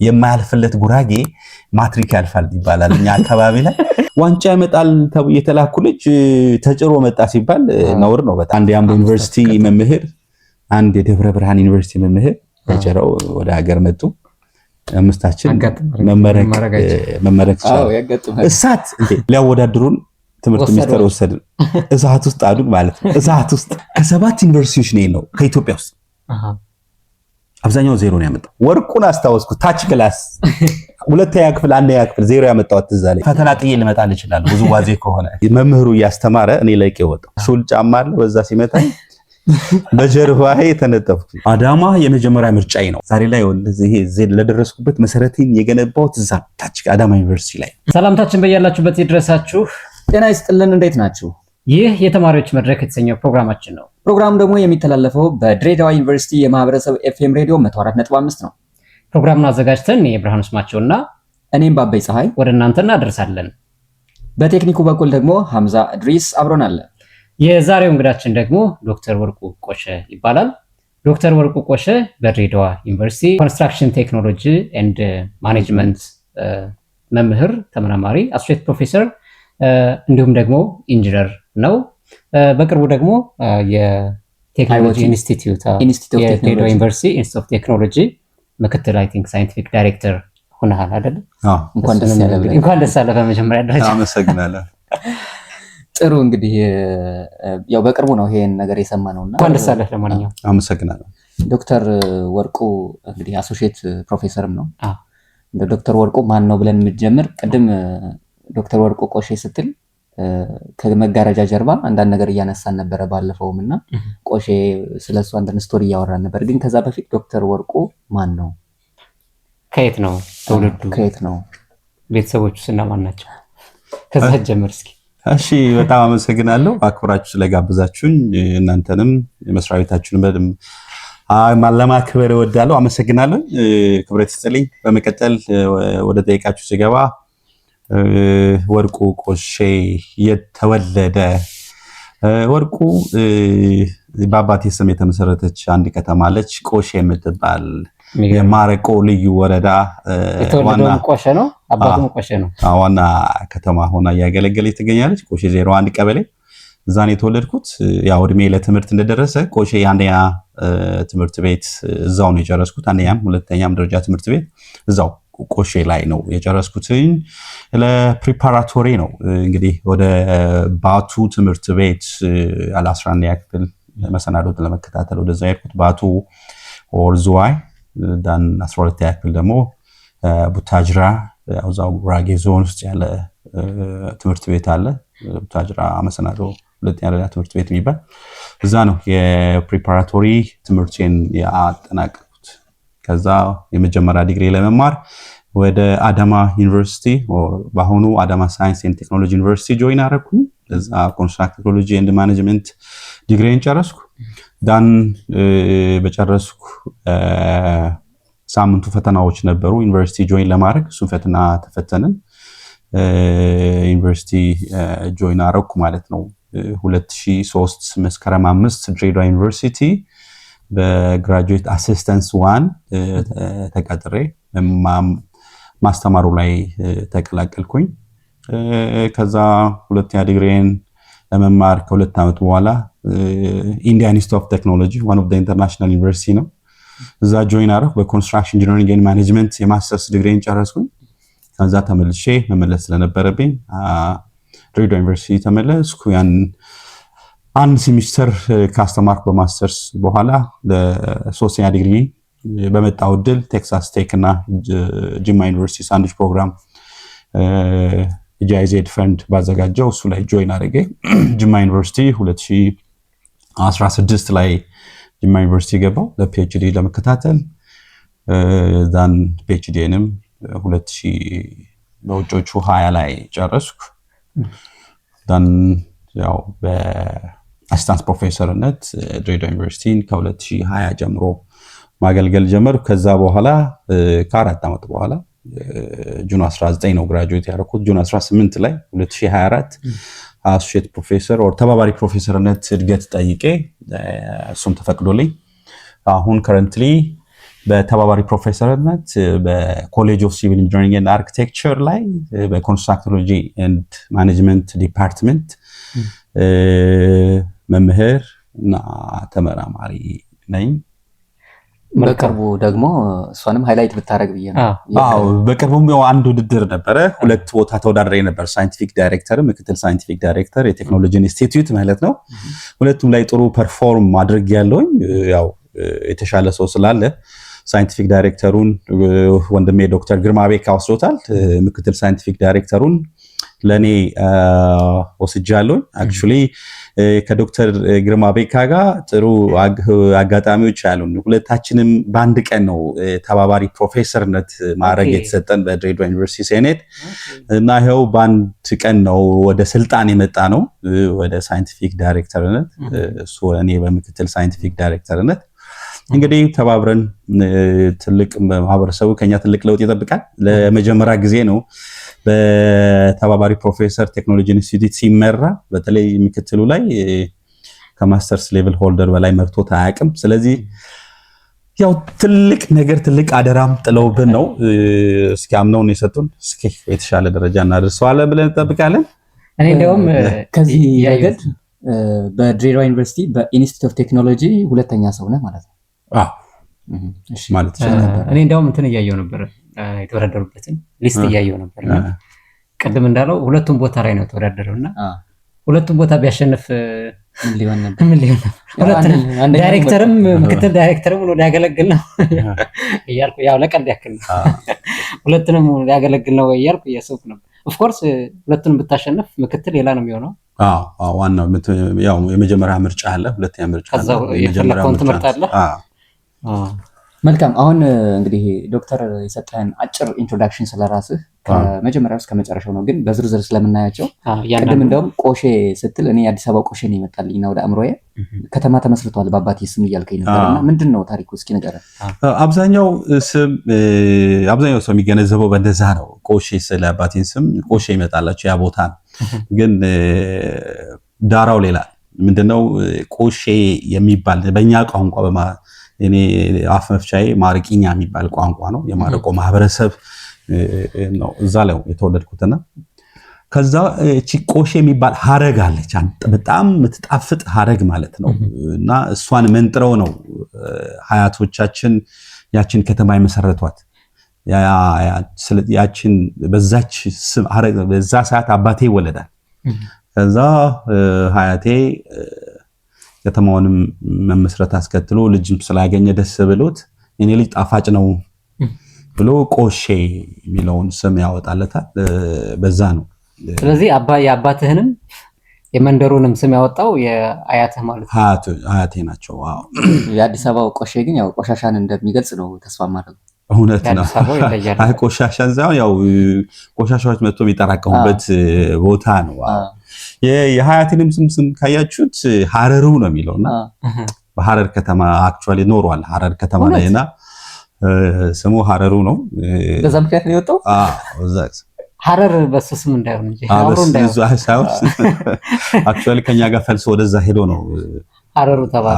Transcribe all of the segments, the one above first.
የማያልፍለት ጉራጌ ማትሪክ ያልፋል ይባላል እኛ አካባቢ ላይ ዋንጫ ያመጣል ተብሎ የተላኩ ልጅ ተጭሮ መጣ ሲባል ነውር ነው በጣም አንድ የአምቦ ዩኒቨርሲቲ መምህር አንድ የደብረ ብርሃን ዩኒቨርሲቲ መምህር ተጭረው ወደ ሀገር መጡ አምስታችን መመረቅ እሳት ሊያወዳድሩን ትምህርት ሚኒስቴር ወሰድን እሳት ውስጥ አዱን ማለት ነው እሳት ውስጥ ከሰባት ዩኒቨርሲቲዎች ነው ከኢትዮጵያ ውስጥ አብዛኛው ዜሮ ነው ያመጣው ወርቁን አስተዋወስኩ ታች ክላስ ሁለተኛ ክፍል አንደኛ ክፍል ዜሮ ያመጣው ተዛለ ፈተና ጥዬ ልመጣል ይችላል ብዙ ዋዜ ከሆነ መምህሩ ያስተማረ እኔ ላይ ከወጣው ሱል ጫማ አለ በዛ ሲመጣ በጀርባዬ ተነጠፍኩ አዳማ የመጀመሪያ ምርጫዬ ነው ዛሬ ላይ ወለዚህ ለደረስኩበት መሰረቴን የገነባሁት እዛ ታች አዳማ ዩኒቨርሲቲ ላይ ሰላምታችን በያላችሁበት ይድረሳችሁ ጤና ይስጥልን እንዴት ናችሁ ይህ የተማሪዎች መድረክ የተሰኘው ፕሮግራማችን ነው ፕሮግራሙ ደግሞ የሚተላለፈው በድሬዳዋ ዩኒቨርሲቲ የማህበረሰብ ኤፍኤም ሬዲዮ 104.5 ነው ፕሮግራሙን አዘጋጅተን የብርሃኑ ስማቸውና እኔም ባበይ ፀሐይ ወደ እናንተ እናደርሳለን በቴክኒኩ በኩል ደግሞ ሐምዛ እድሪስ አብሮናል የዛሬው እንግዳችን ደግሞ ዶክተር ወርቁ ቆሸ ይባላል ዶክተር ወርቁ ቆሸ በድሬዳዋ ዩኒቨርሲቲ ኮንስትራክሽን ቴክኖሎጂ ኤንድ ማኔጅመንት መምህር ተመራማሪ አሶሲኤት ፕሮፌሰር እንዲሁም ደግሞ ኢንጂነር ነው በቅርቡ ደግሞ የቴክኖሎጂ ኢንስቲትዩት የድሬዳዋ ዩኒቨርሲቲ ኢንስቲትዩት ኦፍ ቴክኖሎጂ ምክትል አይ ቲንክ ሳይንቲፊክ ዳይሬክተር ሆነሃል አይደል እንኳን ደስ አለህ በመጀመሪያ ደረጃ አመሰግናለሁ ጥሩ እንግዲህ ያው በቅርቡ ነው ይሄን ነገር የሰማነውና እንኳን ደስ አለህ ለማንኛውም አመሰግናለሁ ዶክተር ወርቁ እንግዲህ አሶሲኤት ፕሮፌሰርም ነው እንደ ዶክተር ወርቁ ማን ነው ብለን እንጀምር ቅድም ዶክተር ወርቁ ቆሼ ስትል ከመጋረጃ ጀርባ አንዳንድ ነገር እያነሳን ነበር ባለፈውምና ቆሼ ስለሱ አንድ ስቶሪ ያወራን ነበር ግን ከዛ በፊት ዶክተር ወርቁ ማን ነው ከየት ነው ተወልዱ ከየት ነው ቤተሰቦቹ ስለማን ናቸው ከዛ ጀምር እስኪ እሺ በጣም አመሰግናለሁ አክብራችሁ ስለጋበዛችሁኝ እናንተንም የመስራዊታችሁን በደም ማለማክበር እወዳለሁ አመሰግናለሁ ክብረት ይስጥልኝ በመቀጠል ወደ ጠይቃችሁ ሲገባ ወርቁ ቆሼ የተወለደ ወርቁ በአባቴ ስም የተመሰረተች አንድ ከተማ አለች ቆሼ የምትባል የማረቆ ልዩ ወረዳ ዋና ቆሼ ነው አባቱም ቆሼ ነው ዋና ከተማ ሆና ያገለገለች ትገኛለች ቆሼ 01 ቀበሌ እዛን የተወለድኩት ያው እድሜ ለትምህርት እንደደረሰ ቆሼ አንደኛ ትምህርት ቤት እዛው ነው የጨረስኩት አንደኛም ሁለተኛም ደረጃ ትምህርት ቤት እዛው ቆሼ ላይ ነው የጨረስኩት ለፕሪፓራቶሪ ነው እንግዲህ ወደ ባቱ ትምህርት ቤት አለ11ኛ ክፍል መሰናዶ ለመከታተል ወደዛ ያልኩት ባቱ ኦርዙዋይ ዳን 12ኛ ክፍል ደግሞ ቡታጅራ ያውዛው ጉራጌ ዞን ውስጥ ያለ ትምህርት ቤት አለ ቡታጅራ መሰናዶ ሁለተኛ ደረጃ ትምህርት ቤት የሚባል እዛ ነው የፕሪፓራቶሪ ትምህርቴን ያጠናቀቅኩት ከዛ የመጀመሪያ ዲግሪ ለመማር ወደ አዳማ ዩኒቨርሲቲ በአሁኑ አዳማ ሳይንስ ኤንድ ቴክኖሎጂ ዩኒቨርሲቲ ጆይን አደረኩኝ እዛ ኮንስትራክሽን ቴክኖሎጂ ኤንድ ማኔጅመንት ዲግሪን ጨረስኩ ዳን በጨረስኩ ሳምንቱ ፈተናዎች ነበሩ ዩኒቨርሲቲ ጆይን ለማድረግ እሱን ፈተና ተፈተንን ዩኒቨርሲቲ ጆይን አደረኩ ማለት ነው 2003 መስከረም 5 ድሬዳዋ ዩኒቨርሲቲ በግራጁዌት አሲስታንስ 1 ተቀጥሬ ማስተማሩ ላይ ተቀላቀልኩኝ ከዛ ሁለተኛ ዲግሪን ለመማር ከሁለት ዓመት በኋላ ኢንዲያን ኢንስቲትዩት ኦፍ ቴክኖሎጂ one of the international university ነው እዛ ጆይን አደረኩ በኮንስትራክሽን ኢንጂነሪንግ ኤንድ ማኔጅመንት የማስተርስ ዲግሪን ጨረስኩኝ ከዛ ተመልሼ መመለስ ስለነበረብኝ ድሬዳዋ ዩኒቨርሲቲ ተመለስኩ ያን አንድ ሴሚስተር ካስተማርኩ በማስተርስ በኋላ ለሶስተኛ ዲግሪ በመጣው ድል ቴክሳስ ቴክ እና ጂማ ዩኒቨርሲቲ ሳንድዊች ፕሮግራም ጂአይዜድ ፈንድ ባዘጋጀው እሱ ላይ ጆይን አድርጌ ጂማ ዩኒቨርሲቲ 2016 ላይ ጂማ ዩኒቨርሲቲ ገባው ለፒኤችዲ ለመከታተል ዛን ፒኤችዲንም 2000 በውጮቹ 20 ላይ ጨረስኩ ዳን ያው በአሲስታንት ፕሮፌሰርነት ድሬዳዋ ዩኒቨርሲቲ ከ2020 ጀምሮ ማገልገል ጀመርኩ ከዛ በኋላ ከ4 ዓመት በኋላ ጁን 19 ነው ግራጁዌት ያደረኩት ጁን 18 ላይ 2024 አሶሲኤት ፕሮፌሰር ኦር ተባባሪ ፕሮፌሰርነት እድገት ጠይቄ እሱም ተፈቅዶልኝ አሁን ከረንትሊ በተባባሪ ፕሮፌሰርነት በኮሌጅ ኦፍ ሲቪል ኢንጂነሪንግ ኤንድ አርኪቴክቸር ላይ በኮንስትራክቶሎጂ ኤንድ ማኔጅመንት ዲፓርትመንት መምህር እና ተመራማሪ ነኝ። በቅርቡ ደግሞ እሷንም ሃይላይት ብታረግ ብዬ ነው። አዎ በቅርቡም አንድ ውድድር ነበረ። ሁለት ቦታ ተወዳድሬ ነበር። ሳይንቲፊክ ዳይሬክተር፣ ምክትል ሳይንቲፊክ ዳይሬክተር የቴክኖሎጂ ኢንስቲትዩት ማለት ነው። ሁለቱም ላይ ጥሩ ፐርፎርም ማድረግ ያለውኝ ያው የተሻለ ሰው ስላለ ሳይንቲፊክ ዳይሬክተሩን ወንድሜ ዶክተር ግርማ ቤካ ወስዶታል። ምክትል ሳይንቲፊክ ዳይሬክተሩን ለኔ ወስጃለሁ። አክቹሊ ከዶክተር ግርማ ቤካ ጋር ጥሩ አጋጣሚዎች አሉን። ሁለታችንም በአንድ ቀን ነው ተባባሪ ፕሮፌሰርነት ማዕረግ የተሰጠን በድሬዳዋ ዩኒቨርሲቲ ሴኔት እና ይኸው በአንድ ቀን ነው ወደ ስልጣን የመጣ ነው ወደ ሳይንቲፊክ ዳይሬክተርነት፣ እሱ እኔ በምክትል ሳይንቲፊክ ዳይሬክተርነት። እንግዲህ ተባብረን ትልቅ ማህበረሰቡ ከኛ ትልቅ ለውጥ ይጠብቃል። ለመጀመሪያ ጊዜ ነው በተባባሪ ፕሮፌሰር ቴክኖሎጂ ኢንስቲትዩት ሲመራ፣ በተለይ ምክትሉ ላይ ከማስተርስ ሌቭል ሆልደር በላይ መርቶት አያውቅም። ስለዚህ ያው ትልቅ ነገር ትልቅ አደራም ጥለውብን ነው እስኪ አምነውን የሰጡን። እስኪ የተሻለ ደረጃ እናደርሰዋለን ብለን እንጠብቃለን። እኔ እንደውም ከዚህ ረገድ በድሬዳዋ ዩኒቨርሲቲ በኢንስቲትዩት ኦፍ ቴክኖሎጂ ሁለተኛ ሰው ነህ ማለት ነው። ማለት እኔ እንደውም እንትን እያየው ነበር የተወዳደሩበትን ሊስት እያየው ነበር። ቅድም እንዳለው ሁለቱም ቦታ ላይ ነው የተወዳደረውና ሁለቱም ቦታ ቢያሸንፍ ምን ሊሆን ነበር? ሁለቱም ዳይሬክተርም ምክትል ዳይሬክተርም ነው ሊያገለግል ነው እያልኩ ያው ለቀልድ ያክል ነው ሁለቱንም ሊያገለግል ነው እያልኩ እያሰብኩ ነበር። ኦፍ ኮርስ ሁለቱንም ብታሸንፍ ምክትል ሌላ ነው የሚሆነው። ዋናው ያው የመጀመሪያ ምርጫ አለ፣ ሁለተኛ ምርጫ አለ፣ የመጀመሪያ ምርጫ አለ። መልካም። አሁን እንግዲህ ዶክተር የሰጠህን አጭር ኢንትሮዳክሽን ስለራስህ ከመጀመሪያው እስከ መጨረሻው ነው፣ ግን በዝርዝር ስለምናያቸው ቅድም እንደውም ቆሼ ስትል እኔ የአዲስ አበባ ቆሼ ነው ይመጣልኝና ወደ አእምሮዬ ከተማ ተመስርቷል በአባቴ ስም እያልከኝ ነበርና ምንድን ነው ታሪኩ? እስኪ ንገረን። አብዛኛው ሰው የሚገነዘበው በእንደዛ ነው። ቆሼ ስለ አባቴን ስም ቆሼ ይመጣላቸው ያ ቦታ ነው፣ ግን ዳራው ሌላ ምንድነው? ቆሼ የሚባል በእኛ ቋንቋ እኔ አፍ መፍቻዬ ማርቂኛ የሚባል ቋንቋ ነው። የማረቆ ማህበረሰብ ነው እዛ ላይ የተወለድኩትና ከዛ እቺ ቆሼ የሚባል ሀረግ አለች፣ በጣም የምትጣፍጥ ሀረግ ማለት ነው። እና እሷን መንጥረው ነው ሀያቶቻችን ያችን ከተማ የመሰረቷት። ያችን በዛች ስም ሀረግ በዛ ሰዓት አባቴ ይወለዳል። ከዛ ሀያቴ ከተማውንም መመስረት አስከትሎ ልጅም ስላገኘ ደስ ብሎት የኔ ልጅ ጣፋጭ ነው ብሎ ቆሼ የሚለውን ስም ያወጣለታል። በዛ ነው። ስለዚህ የአባትህንም የመንደሩንም ስም ያወጣው የአያትህ ማለት ነው። አያቴ ናቸው። አዎ የአዲስ አበባው ቆሼ ግን ያው ቆሻሻን እንደሚገልጽ ነው ተስፋ ማድረግ። እውነት ነው። አይ ቆሻሻን ሳይሆን ያው ቆሻሻዎች መጥቶ የሚጠራቀሙበት ቦታ ነው። የሀያቴንም ስም ካያችሁት ሀረሩ ነው የሚለውና በሀረር ከተማ አክቹዋሊ ኖሯል። ሀረር ከተማ ላይና ስሙ ሀረሩ ነው። በዛ ምክንያት ነው የወጣው። ሀረር በሱ ስም እንዳይሆን እንጂ አክቹዋሊ ከኛ ጋር ፈልሶ ወደዛ ሄዶ ነው ሀረሩ ተባለ።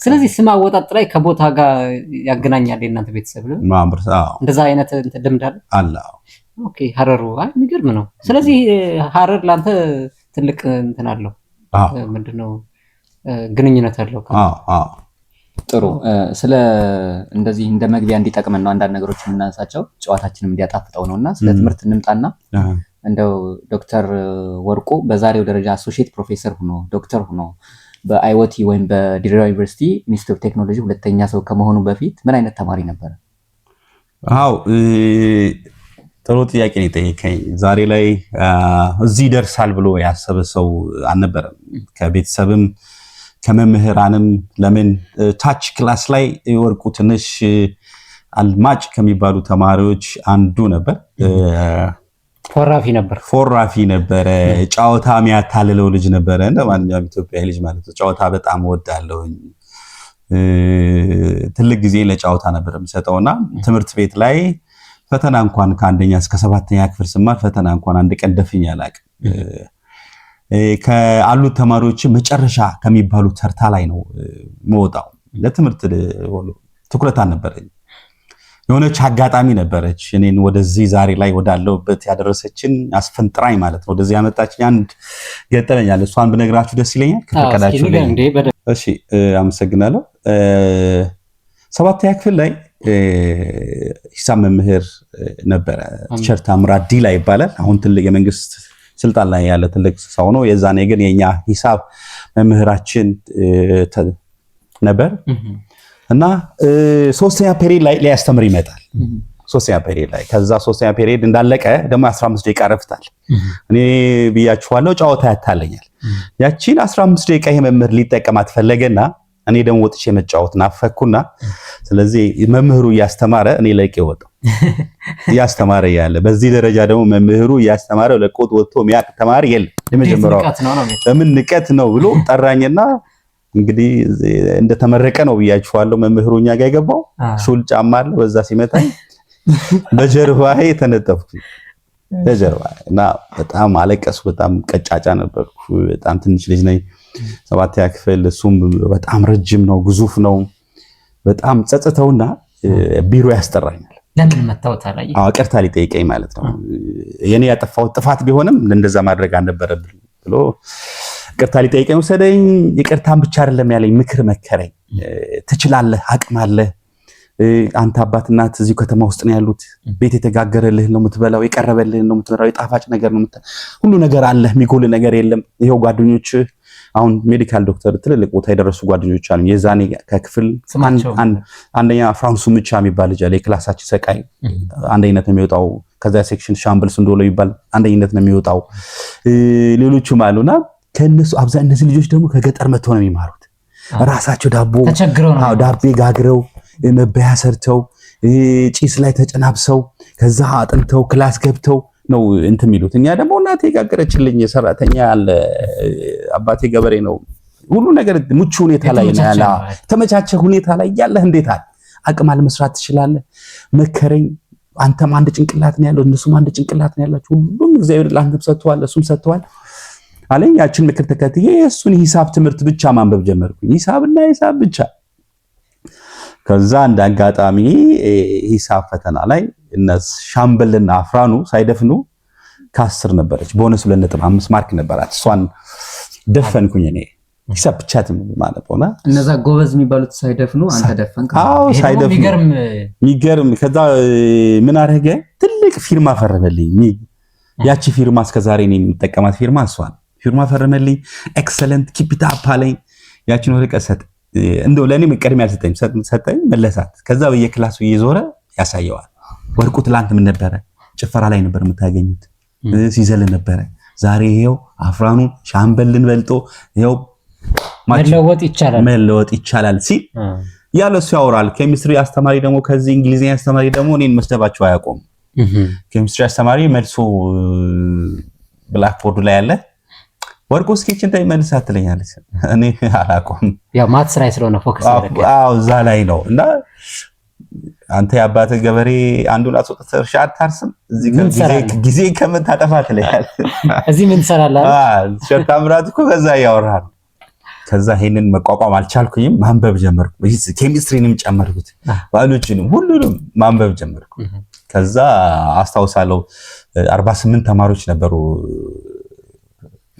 ስለዚህ ስም አወጣጥ ላይ ከቦታ ጋር ያገናኛል የእናንተ ቤተሰብ ነው እንደዛ አይነት ልምድ አለ? ኦኬ ሀረሩ የሚገርም ነው። ስለዚህ ሀረር ለአንተ ትልቅ እንትን አለው፣ ምንድነው ግንኙነት አለው። ጥሩ። ስለ እንደዚህ እንደ መግቢያ እንዲጠቅመን ነው አንዳንድ ነገሮች የምናነሳቸው ጨዋታችንም እንዲያጣፍጠው ነውና ስለ ትምህርት እንምጣና እንደው ዶክተር ወርቁ በዛሬው ደረጃ አሶሺየት ፕሮፌሰር ሆኖ ዶክተር ሆኖ በአይኦቲ ወይም በድሬዳዋ ዩኒቨርሲቲ ኢንስቲትዩት ኦፍ ቴክኖሎጂ ሁለተኛ ሰው ከመሆኑ በፊት ምን አይነት ተማሪ ነበር? ጥሩ ጥያቄ ነው የጠየቀኝ። ዛሬ ላይ እዚህ ደርሳል ብሎ ያሰበ ሰው አልነበረም። ከቤተሰብም ከመምህራንም ለምን ታች ክላስ ላይ ወርቁ ትንሽ አልማጭ ከሚባሉ ተማሪዎች አንዱ ነበር። ፎራፊ ነበረ። ጨዋታ የሚያታልለው ልጅ ነበረ። እንደማንኛውም ኢትዮጵያዊ ልጅ ማለት ነው። ጨዋታ በጣም ወዳለሁኝ። ትልቅ ጊዜ ለጨዋታ ነበር የምሰጠውና ትምህርት ቤት ላይ ፈተና እንኳን ከአንደኛ እስከ 7ኛ ክፍል ስማር ፈተና እንኳን አንድ ቀን ደፍኜ አላውቅም። ከአሉት ተማሪዎች መጨረሻ ከሚባሉ ተርታ ላይ ነው የምወጣው። ለትምህርት ትኩረት አልነበረኝ። የሆነች አጋጣሚ ነበረች እኔን ወደዚህ ዛሬ ላይ ወዳለሁበት ያደረሰችን አስፈንጥራኝ ማለት ነው። ወደዚህ ያመጣችኝ አንድ ገጠመኛል። እሷን ብነግራችሁ ደስ ይለኛል ከፈቀዳችሁ። እሺ አመሰግናለሁ። 7ኛ ክፍል ላይ ሂሳብ መምህር ነበረ። ቲቸር ታምራት ዲላ ይባላል። አሁን ትልቅ የመንግስት ስልጣን ላይ ያለ ትልቅ ሰው ነው። የዛኔ ግን የኛ ሂሳብ መምህራችን ነበር እና 3ኛ ፔሪድ ላይ ሊያስተምር ይመጣል። 3ኛ ፔሪድ ላይ ከዛ 3ኛ ፔሪድ እንዳለቀ ደግሞ 15 ደቂቃ ረፍታል። እኔ ብያችኋለሁ ጨዋታ ያታለኛል። ያቺን 15 ደቂቃ ይሄ መምህር ሊጠቀማት ፈለገና እኔ ደግሞ ወጥቼ መጫወት ናፈኩና ስለዚህ መምህሩ እያስተማረ እኔ ለቄ ወጣሁ። እያስተማረ ያለ በዚህ ደረጃ ደግሞ መምህሩ እያስተማረ ለቆት ወጥቶ የሚያቅ ተማሪ የለም። የመጀመሪያው ለምን ንቀት ነው ብሎ ጠራኝና እንግዲህ እንደተመረቀ ነው ብያችኋለሁ። መምህሩኛ ጋር የገባው ሹል ጫማ አለ። በዛ ሲመታኝ በጀርባዬ ተነጠፍኩ። በጀርባዬ እና በጣም አለቀስኩ። በጣም ቀጫጫ ነበርኩ። በጣም ትንሽ ልጅ ነኝ። 7ኛ ክፍል እሱም በጣም ረጅም ነው፣ ግዙፍ ነው። በጣም ጸጽተውና ቢሮ ያስጠራኛል። ለምን መታወት አላይ? ይቅርታ ሊጠይቀኝ ማለት ነው። የኔ ያጠፋው ጥፋት ቢሆንም እንደዛ ማድረግ አልነበረብኝ ብሎ ይቅርታ ሊጠይቀኝ ወሰደኝ። ይቅርታን ብቻ አይደለም ያለኝ፣ ምክር መከረኝ። ትችላለህ፣ አቅም አለህ። አንተ አባት እናት እዚሁ ከተማ ውስጥ ነው ያሉት። ቤት የተጋገረልህ ነው የምትበላው፣ የቀረበልህ ነው የምትበላው፣ የጣፋጭ ነገር ነው ሁሉ ነገር አለ፣ የሚጎል ነገር የለም። ይሄው ጓደኞች አሁን ሜዲካል ዶክተር ትልልቅ ቦታ የደረሱ ጓደኞች አሉ። የዛኔ ከክፍል አንደኛ ፍራንሱ ምቻ የሚባል ልጅ አለ። የክላሳችን ሰቃይ አንደኝነት ነው የሚወጣው። ከዛ ሴክሽን ሻምበልስ እንደሆነ ይባል አንደኝነት ነው የሚወጣው። ሌሎችም አሉና ከነሱ አብዛኛው እነዚህ ልጆች ደግሞ ከገጠር መጥተው ነው የሚማሩት። ራሳቸው ዳቦ ጋግረው መበያ ሰርተው ጪስ ላይ ተጨናብሰው ከዛ አጥንተው ክላስ ገብተው ነው እንትን የሚሉት። እኛ ደግሞ እናቴ ጋገረችልኝ ሰራተኛ አለ፣ አባቴ ገበሬ ነው። ሁሉ ነገር ምቹ ሁኔታ ላይ ነው ያለ፣ ተመቻቸ ሁኔታ ላይ ያለ። እንዴት አለ አቅም አለ መስራት ትችላለህ። መከረኝ። አንተም አንድ ጭንቅላት ነው ያለው፣ እነሱም አንድ ጭንቅላት ነው ያላችሁ። ሁሉም እግዚአብሔር ለአንተም ሰጥቷል፣ እሱም ሰጥቷል አለኝ። ያችን ምክር ተከትዬ እሱን ሂሳብ ትምህርት ብቻ ማንበብ ጀመርኩኝ። ሂሳብና ሂሳብ ብቻ። ከዛ እንደ አጋጣሚ ሂሳብ ፈተና ላይ እነሱ ሻምበልና አፍራኑ ሳይደፍኑ ከ10 ነበረች። ቦነስ 2.5 ማርክ ነበራት። እሷን ደፈንኩኝ እኔ ሂሳብ ብቻ ማለት ነው። እነዛ ጎበዝ የሚባሉት ሳይደፍኑ አንተ ደፈንክ። አዎ ሳይደፍኑ የሚገርም። ከዛ ምን አደረገ? ትልቅ ፊርማ ፈረመልኝ። ያቺ ፊርማ እስከዛሬ እኔ የምጠቀማት ፊርማ እሷን ፊርማ ፈረመልኝ። ኤክሰለንት ኪፕ ኢት አፕ አለኝ። ያቺን ወረቀት ሰጠ። እንደው ለኔ መቀደም ሰጠኝ መለሳት። ከዛ በየክላሱ እየዞረ ያሳየዋል። ወርቁ ትላንት ምን ነበረ? ጭፈራ ላይ ነበር የምታገኙት፣ ሲዘል ነበረ። ዛሬ ይሄው አፍራኑ ሻምበልን በልጦ ይሄው መለወጥ ይቻላል ሲል ያለ እሱ ያወራል። ኬሚስትሪ አስተማሪ ደግሞ ከዚህ እንግሊዝኛ አስተማሪ ደግሞ እኔን መስደባቸው አያቆም። ኬሚስትሪ አስተማሪ መልሶ ብላክቦርዱ ላይ ያለ ወርቁ ስኬችን ታይ መልሳት ትለኛለች። እኔ አላቆም። ያው ማትስ ላይ ስለሆነ ፎከስ ያደረገ እዛ ላይ ነው። እና አንተ የአባት ገበሬ አንዱን አስወጥተህ እርሻ አታርስም፣ እዚህ ጊዜ ከምታጠፋ ትለኛለች። እዚህ ምን ትሰራለህ? ሸታምራት እኮ ከዛ ያወራል። ከዛ ይሄንን መቋቋም አልቻልኩኝም። ማንበብ ጀመርኩ። ኬሚስትሪንም ጨመርኩት፣ ባዮሎጂንም ሁሉንም ማንበብ ጀመርኩ። ከዛ አስታውሳለሁ 48 ተማሪዎች ነበሩ።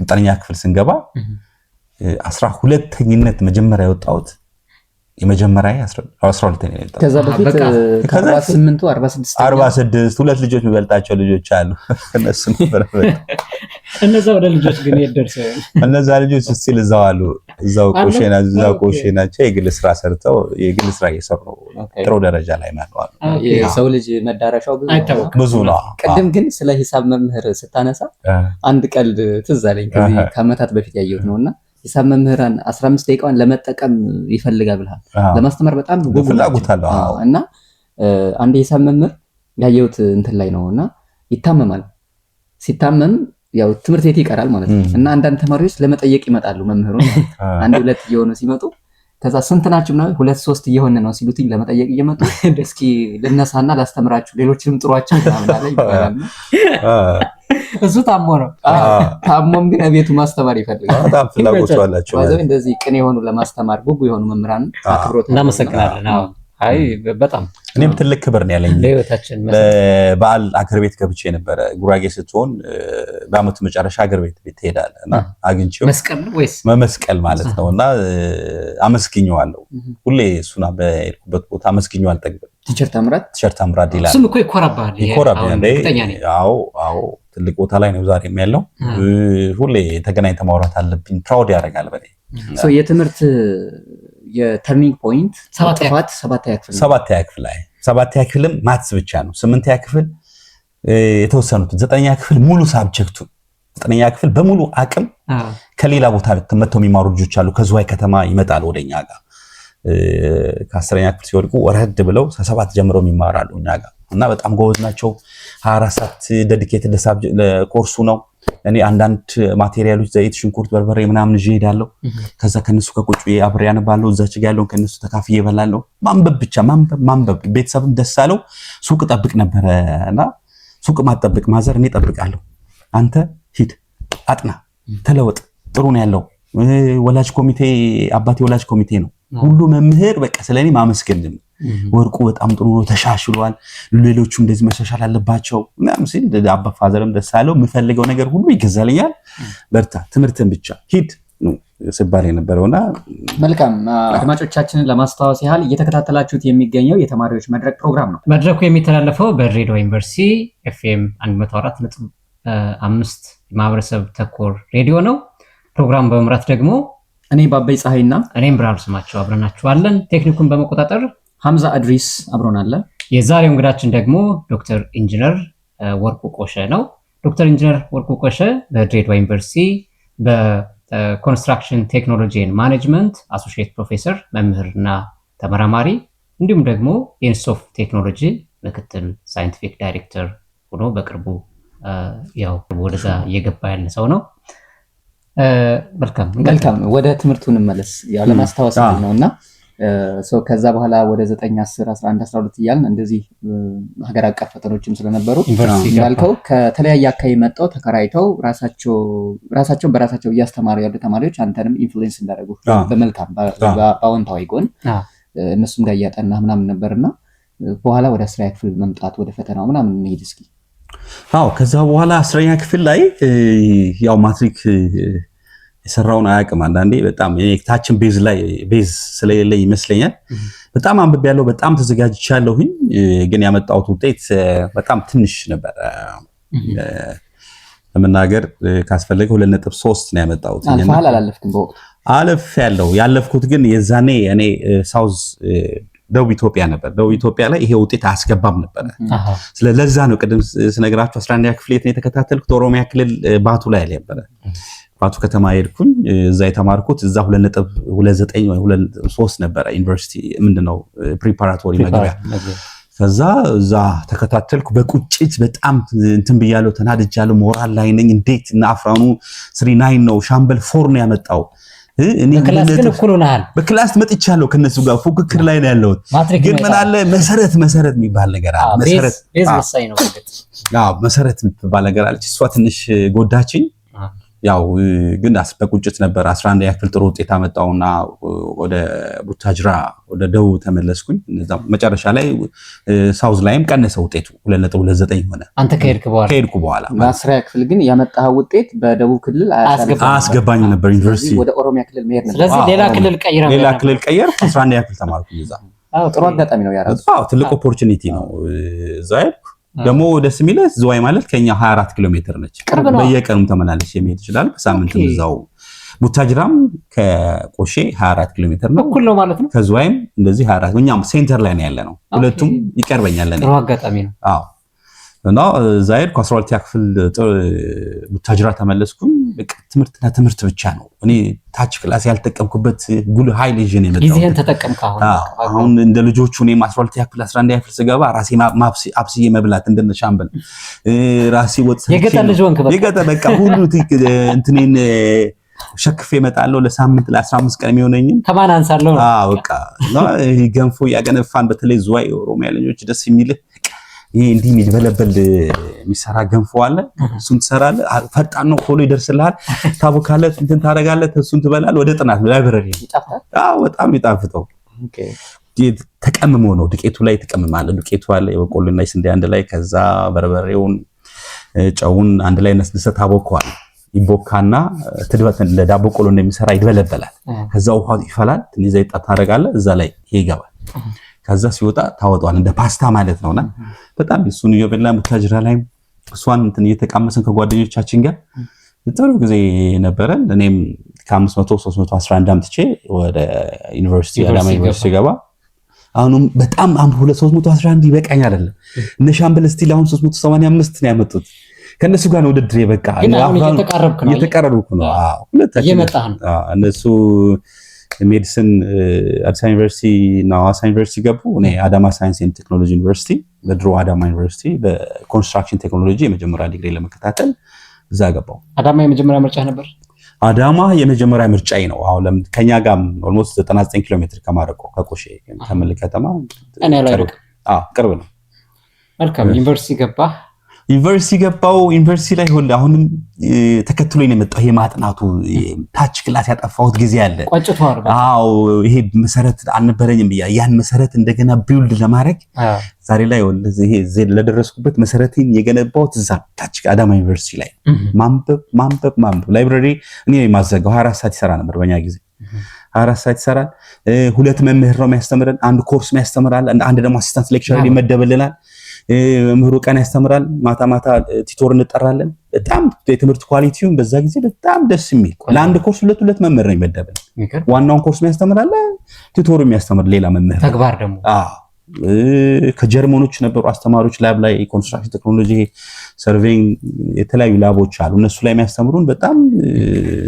9ኛ ክፍል ስንገባ 12ኝነት መጀመሪያ የወጣሁት የመጀመሪያ 12ኛ የወጣሁት። ከዛ በፊት 48ቱ 46 ሁለት ልጆች የሚበልጣቸው ልጆች አሉ። እነሱ ነበር እነዛ ወደ ልጆች ግን ይደርሰው እነዛ ልጆች እስቲል እዛው አሉ። እዛው ቆሼናቸው የግል ስራ ሰርተው የግል ስራ እየሰሩ ጥሩ ደረጃ ላይ ማለት ነው። የሰው ልጅ መዳረሻው ብዙ ነው። ቅድም ግን ስለ ሂሳብ መምህር ስታነሳ አንድ ቀልድ ትዝ አለኝ። ከዚህ ከዓመታት በፊት ያየሁት ነውና ሂሳብ መምህራን 15 ደቂቃውን ለመጠቀም ይፈልጋል ብለሃል። ለማስተማር በጣም ፍላጎት አለው እና አንድ ሂሳብ መምህር ያየሁት እንትን ላይ ነውና ይታመማል። ሲታመም ያው ትምህርት ቤት ይቀራል ማለት ነው። እና አንዳንድ ተማሪዎች ለመጠየቅ ይመጣሉ መምህሩን። አንድ ሁለት እየሆኑ ሲመጡ ከዛ ስንት ናችሁ ነው 2 3 እየሆነ ነው ሲሉትኝ ለመጠየቅ እየመጡ እስኪ ልነሳና ላስተምራችሁ ሌሎችንም ጥሯቸው ማለት ይባላል። እሱ ታሞ ነው። ታሞም ግን ቤቱ ማስተማር ይፈልጋል። በጣም ፍላጎት አላቸው። እንደዚህ ቅን የሆኑ ለማስተማር ጉጉ የሆኑ መምህራን አክብሮት እናመሰግናለን። አይ በጣም እኔም ትልቅ ክብር ነው ያለኝ ለህይወታችን በበዓል አገር ቤት ገብቼ ነበር ጉራጌ ስትሆን በአመቱ መጨረሻ አገር ቤት ትሄዳለህና አግኝቼው መስቀል ወይስ መስቀል ማለት ነውና አመስግኘዋለሁ ሁሌ እሱና በሄድኩበት ቦታ አመስግኘው አልጠግብም ቲሸርት ታምራት ይላል እሱም እኮ ይኮራባል አዎ ትልቅ ቦታ ላይ ነው ዛሬም ያለው ሁሌ ተገናኝተን ማውራት አለብኝ ፕራውድ ያደርጋል በኔ የትምህርት የተርኒንግ ፖይንት ሰባተኛ ክፍልም ማትስ ብቻ ነው 8ኛ ክፍል የተወሰኑት 9ኛ ክፍል ሙሉ ሳብጀክቱ 9ኛ ክፍል በሙሉ አቅም ከሌላ ቦታ መተው የሚማሩ ልጆች አሉ ከዝዋይ ከተማ ይመጣሉ ወደኛ ጋር ከ10ኛ ክፍል ሲወድቁ ወረድ ብለው ከ7 ጀምሮ ይማራሉ እኛ ጋር እና በጣም ጎበዝ ናቸው 24 ሰዓት ዴዲኬትድ ለኮርሱ ነው እኔ አንዳንድ ማቴሪያሎች ዘይት ሽንኩርት በርበሬ ምናምን ይዤ ሄዳለሁ ከዛ ከነሱ ከቁጭ አብሬ ያነባለሁ እዛች ጋር ያለው ከነሱ ተካፍዬ እበላለሁ ማንበብ ብቻ ማንበብ ቤተሰብም ደስ አለው ሱቅ ጠብቅ ነበርና ሱቅ ማጠብቅ ማዘር እኔ ጠብቃለሁ አንተ ሂድ አጥና ተለወጥ ጥሩ ነው ያለው ወላጅ ኮሚቴ አባቴ ወላጅ ኮሚቴ ነው ሁሉ መምህር በቃ ስለኔ ማመስገን ወርቁ በጣም ጥሩ ነው ተሻሽሏል ሌሎቹም እንደዚህ መሻሻል አለባቸው ምናምን ሲል አባ ፋዘርም ደስ አለው የምፈልገው ነገር ሁሉ ይገዛልኛል በርታ ትምህርትን ብቻ ሂድ ነው ሲባል የነበረውና መልካም አድማጮቻችንን ለማስተዋወስ ያህል እየተከታተላችሁት የሚገኘው የተማሪዎች መድረክ ፕሮግራም ነው መድረኩ የሚተላለፈው በድሬዳዋ ዩኒቨርሲቲ ኤፍኤም 104.5 ማህበረሰብ ተኮር ሬዲዮ ነው ፕሮግራም በመምራት ደግሞ እኔ ባበይ ፀሐይና እኔም ብርሃኑ ስማቸው አብረናችኋለን ቴክኒኩን በመቆጣጠር ሐምዛ አድሪስ አብሮናል የዛሬው እንግዳችን ደግሞ ዶክተር ኢንጂነር ወርቁ ቆሸ ነው ዶክተር ኢንጂነር ወርቁ ቆሸ በድሬዳዋ ዩኒቨርሲቲ በኮንስትራክሽን ቴክኖሎጂ ኤንድ ማኔጅመንት አሶሺየት ፕሮፌሰር መምህርና ተመራማሪ እንዲሁም ደግሞ የኢንስቲትዩት ኦፍ ቴክኖሎጂ ምክትል ሳይንቲፊክ ዳይሬክተር ሆኖ በቅርቡ ያው ወደዛ እየገባ ያለ ሰው ነው መልካም ወደ ትምህርቱ እንመለስ ያው ለማስተዋወስ ነውና ከዛ በኋላ ወደ 9 10 11 12 እያልን እንደዚህ ሀገር አቀፍ ፈተኖችም ስለነበሩ እንዳልከው ከተለያየ አካባቢ መጣው ተከራይተው ራሳቸውን በራሳቸው እያስተማሩ ያሉ ተማሪዎች አንተንም ኢንፍሉዌንስ እንዳደረጉ በመልካም በአዎንታዊ ጎን እነሱም ጋር እያጠና ምናምን ነበርና በኋላ ወደ 10ኛ ክፍል መምጣት ወደ ፈተናው ምናምን እንሄድ እስኪ ከዛ በኋላ 10ኛ ክፍል ላይ ያው ማትሪክ የሰራውን አያውቅም አንዳንዴ በጣም ታችን ቤዝ ስለሌለ ይመስለኛል በጣም አንብቤ ያለው በጣም ተዘጋጅቻለሁኝ ግን ያመጣሁት ውጤት በጣም ትንሽ ነበር ለመናገር ካስፈለገ 2.3 ነው ያመጣሁት አላለፍኩም በወቅቱ አለፍ ያለፍኩት ግን የዛኔ እኔ ሳውዝ ደቡብ ኢትዮጵያ ነበር ደቡብ ኢትዮጵያ ላይ ይሄ ውጤት አስገባም ነበር ስለለዛ ነው ቅድም ስነግራችሁ 11ኛ ክፍል የት ነው የተከታተልኩት ኦሮሚያ ክልል ባቱ ላይ ነበር ባቱ ከተማ ሄድኩኝ እዛ የተማርኩት እዛ 2.29 ወይ 2.3 ነበር ዩኒቨርሲቲ ምንድነው ፕሪፓራቶሪ መግቢያ ከዛ እዛ ተከታተልኩ በቁጭት በጣም እንትን ብያለሁ ተናድጃለሁ ሞራል ላይ ነኝ እንዴት እና አፍራኑ 39 ነው ሻምበል 4 ነው ያመጣው እኔ በክላስ መጥቻለሁ ከነሱ ጋር ፉክክር ላይ ነው ያለው ግን ምን አለ መሰረት የሚባል ነገር አለ መሰረት የሚባል ነገር አለ እሷ ትንሽ ጎዳችኝ ያው ግን በቁጭት ነበር 11ኛ ክፍል ጥሩ ውጤት አመጣውና ወደ ቡታጅራ ወደ ደቡብ ተመለስኩኝ መጨረሻ ላይ ሳውዝ ላይም ቀነሰ ውጤቱ 2.29 ሆነ አንተ ከሄድኩ በኋላ በ10ኛ ክፍል ግን ያመጣው ውጤት በደቡብ ክልል አስገባኝ ነበር ዩኒቨርሲቲ ወደ ኦሮሚያ ክልል መሄድ ነበር ስለዚህ ሌላ ክልል ቀየር 11ኛ ክፍል ተማርኩኝ እዛ ጥሩ አጋጣሚ ነው ያራሱ ትልቅ ኦፖርቹኒቲ ነው ዛይ ደግሞ ደስ የሚለው ዝዋይ ማለት ከኛ 24 ኪሎ ሜትር ነች በየቀኑም ተመላለሽ የሚሄድ ይችላል በሳምንት እዛው ቡታጅራም ከቆሼ 24 ኪሎ ሜትር ነው እኩል ነው ማለት ነው ከዝዋይም እንደዚህ 24 እኛም ሴንተር ላይ ነው ያለነው ሁለቱም ይቀርበኛል ለኔ ጥሩ አጋጣሚ ነው እና ዛይድ ከ12ኛ ክፍል ቡታጅራ ተመለስኩኝ ትምህርት ብቻ ነው እኔ ታች ክላስ ያልተጠቀምኩበት ጉል ሃይል ይዤ ነው የመጣሁት ጊዜን ተጠቀምካ አሁን እንደ ልጆቹ እኔ 12ኛ ክፍል 11ኛ ክፍል ስገባ ራሴ አብስዬ መብላት እንደነ ሻምበል ራሴ ወጥ የገጠር ልጅ ወንክ በቃ ሁሉ እንትኔን ሸክፌ እመጣለሁ ለሳምንት ለ15 ቀን የሚሆነኝም ከማን አንሳለሁ በቃ ገንፎ ያገነፋን በተለይ ዝዋይ ኦሮሚያ ልጆች ደስ የሚልህ ይሄ እንዲህ የሚበለበል የሚሰራ ገንፎ አለ እሱን ትሰራለህ ፈጣን ነው ቶሎ ይደርስልሃል ታቦካለህ እንትን ታረጋለህ እሱን ትበላለህ ወደ ጥናት ላይብረሪ በጣም ይጣፍጠው ተቀምሞ ነው ዱቄቱ ላይ ተቀምማለ ዱቄቱ አለ የበቆሎና የስንዴ አንድ ላይ ከዛ በርበሬውን ጨውን አንድ ላይ ነስንሰት አቦካዋል ይቦካና ትድበትን ለዳቦ ቆሎ እንደሚሰራ ይድበለበላል ከዛ ውሃው ይፈላል ትንሽ ዘይት ታደርጋለህ እዛ ላይ ይገባል ከዛ ሲወጣ ታወጣዋል እንደ ፓስታ ማለት ነውና በጣም እሱን እየበላ ሙታጅራ ላይ እሷን እንትን እየተቃመሰን ከጓደኞቻችን ጋር ጥሩ ጊዜ ነበረን እኔም ከ500 311 አምጥቼ ወደ ዩኒቨርሲቲ አዳማ ዩኒቨርሲቲ ገባ አሁንም በጣም 311 ይበቃኝ አይደለም እነ ሻምበል ስቲል አሁን 385 ነው ያመጡት ከነሱ ጋር ነው ውድድር የበቃ እየተቀረብኩ ነው እነሱ ሜዲሲን አዲስ ዩኒቨርሲቲ እና ሐዋሳ ዩኒቨርሲቲ ገቡ እኔ አዳማ ሳይንስ ኤንድ ቴክኖሎጂ ዩኒቨርሲቲ በድሮ አዳማ ዩኒቨርሲቲ በኮንስትራክሽን ቴክኖሎጂ የመጀመሪያ ዲግሪ ለመከታተል እዛ ገባው አዳማ የመጀመሪያ ምርጫ ነበር አዳማ የመጀመሪያ ምርጫዬ ነው አሁን ከኛ ጋር ኦልሞስት 99 ኪሎ ሜትር ከማረቆ ከቆሼ ከመል ከተማ ቅርብ ነው መልካም ዩኒቨርሲቲ ገባ ዩኒቨርሲቲ ገባው ዩኒቨርሲቲ ላይ ሆነ አሁንም ተከትሎኝ ነው የመጣው የማጥናቱ ታች ክላስ ያጠፋሁት ጊዜ አለ ቋጭቷል ይሄ መሰረት አልነበረኝም ያን መሰረት እንደገና ቢልድ ለማድረግ ዛሬ ላይ ይሄ ለደረስኩበት መሰረቴን የገነባሁት እዛ ታች አዳማ ዩኒቨርሲቲ ላይ ማንበብ ላይብራሪ እኔ ማዘጋው 24 ሰዓት ይሰራ ነበር በእኛ ጊዜ 24 ሰዓት ይሰራል ሁለት መምህር ነው የሚያስተምረን አንድ ኮርስ የሚያስተምራል አንድ ደግሞ አሲስታንት ሌክቸረር ይመደብልናል መምህሩ ቀን ያስተምራል ማታ ቲቶር እንጠራለን በጣም የትምህርት ኳሊቲውን በዛ ጊዜ በጣም ደስ የሚል ለአንድ ኮርስ ሁለት መምህር ነው ይመደብልን ዋናውን ኮርስ የሚያስተምራል ቲቶር የሚያስተምር ሌላ መምህር ተግባር ደግሞ ከጀርመኖች ነበሩ አስተማሪዎች ላብ ላይ ኮንስትራክሽን ቴክኖሎጂ ሰርቬይንግ የተለያዩ ላቦች አሉ እነሱ ላይ የሚያስተምሩን በጣም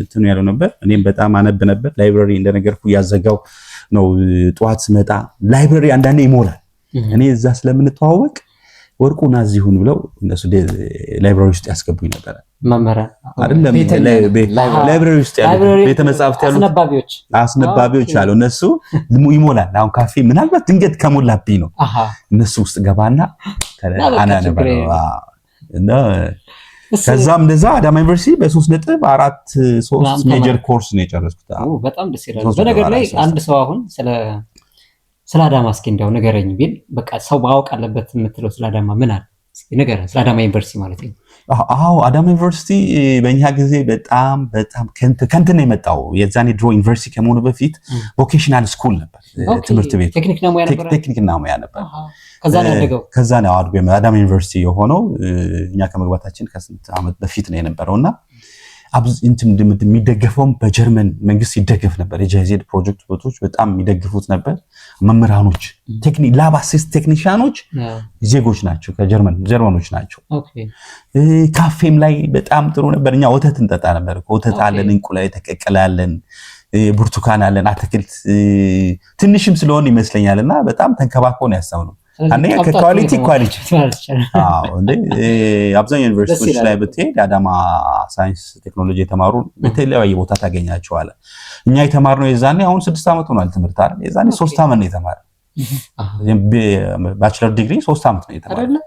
እንትኑ ያለው ነበር እኔም በጣም አነብ ነበር ላይብራሪ እንደነገርኩ ያዘጋው ነው ጧት ስመጣ ላይብራሪ አንዳንዴ ይሞላል እኔ እዛ ስለምንተዋወቅ ወርቁና እዚሁን ብለው እነሱ ላይብራሪ ውስጥ ያስገቡኝ ነበር መመራ አይደለም ላይብራሪ ውስጥ ያሉ ቤተ መጻሕፍት ያሉ አስነባቢዎች አሉ እነሱ ይሞላል አሁን ካፌ ምናልባት ድንገት ከሞላብኝ ነው እነሱ ውስጥ ገባና አናነባው እና ከዛም እንደዛ አዳማ ዩኒቨርሲቲ በ3.43 ሜጀር ኮርስ ነው የጨረስኩት በጣም ደስ ይላል በነገር ላይ አንድ ሰው አሁን ስለ አዳማ እስኪ እንደው ንገረኝ ቢል በቃ ሰው ማወቅ አለበት የምትለው ስለ አዳማ ምን አለ እስኪ ንገረኝ ስለ አዳማ ዩኒቨርሲቲ ማለት ነው አዳማ ዩኒቨርሲቲ በእኛ ጊዜ በጣም ከንት ነው የመጣው የዛኔ ድሮ ዩኒቨርሲቲ ከመሆኑ በፊት ቮኬሽናል ስኩል ነበር ትምህርት ቤት ቴክኒክና ሙያ ነበር ከዛ ነው አድጎ አዳማ ዩኒቨርሲቲ የሆነው እኛ ከመግባታችን ከስንት ዓመት በፊት ነው የነበረውና እንትን የሚደገፈውም በጀርመን መንግስት ይደገፍ ነበር የጃይዜድ ፕሮጀክት ቦቶች በጣም የሚደግፉት ነበር መምህራኖች ላብ አሲስት ቴክኒሻኖች ዜጎች ናቸው ጀርመኖች ናቸው ካፌም ላይ በጣም ጥሩ ነበር እኛ ወተት እንጠጣ ነበር ወተት አለን እንቁላል ተቀቀላለን ብርቱካን አለን አትክልት ትንሽም ስለሆነ ይመስለኛልና በጣም ተንከባክበው ነው ያስተምሩ አንዴ ከኳሊቲ እንዴ አብዛኛው ዩኒቨርሲቲዎች ላይ ብትሄድ አዳማ ሳይንስ ቴክኖሎጂ የተማሩ በተለያየ ቦታ ታገኛቸዋለህ እኛ የተማርነው የዛኔ አሁን 6 ዓመት ሆኗል ትምህርት አይደል የዛኔ 3 ዓመት ነው የተማረ ባችለር ዲግሪ 3 ዓመት ነው የተማረ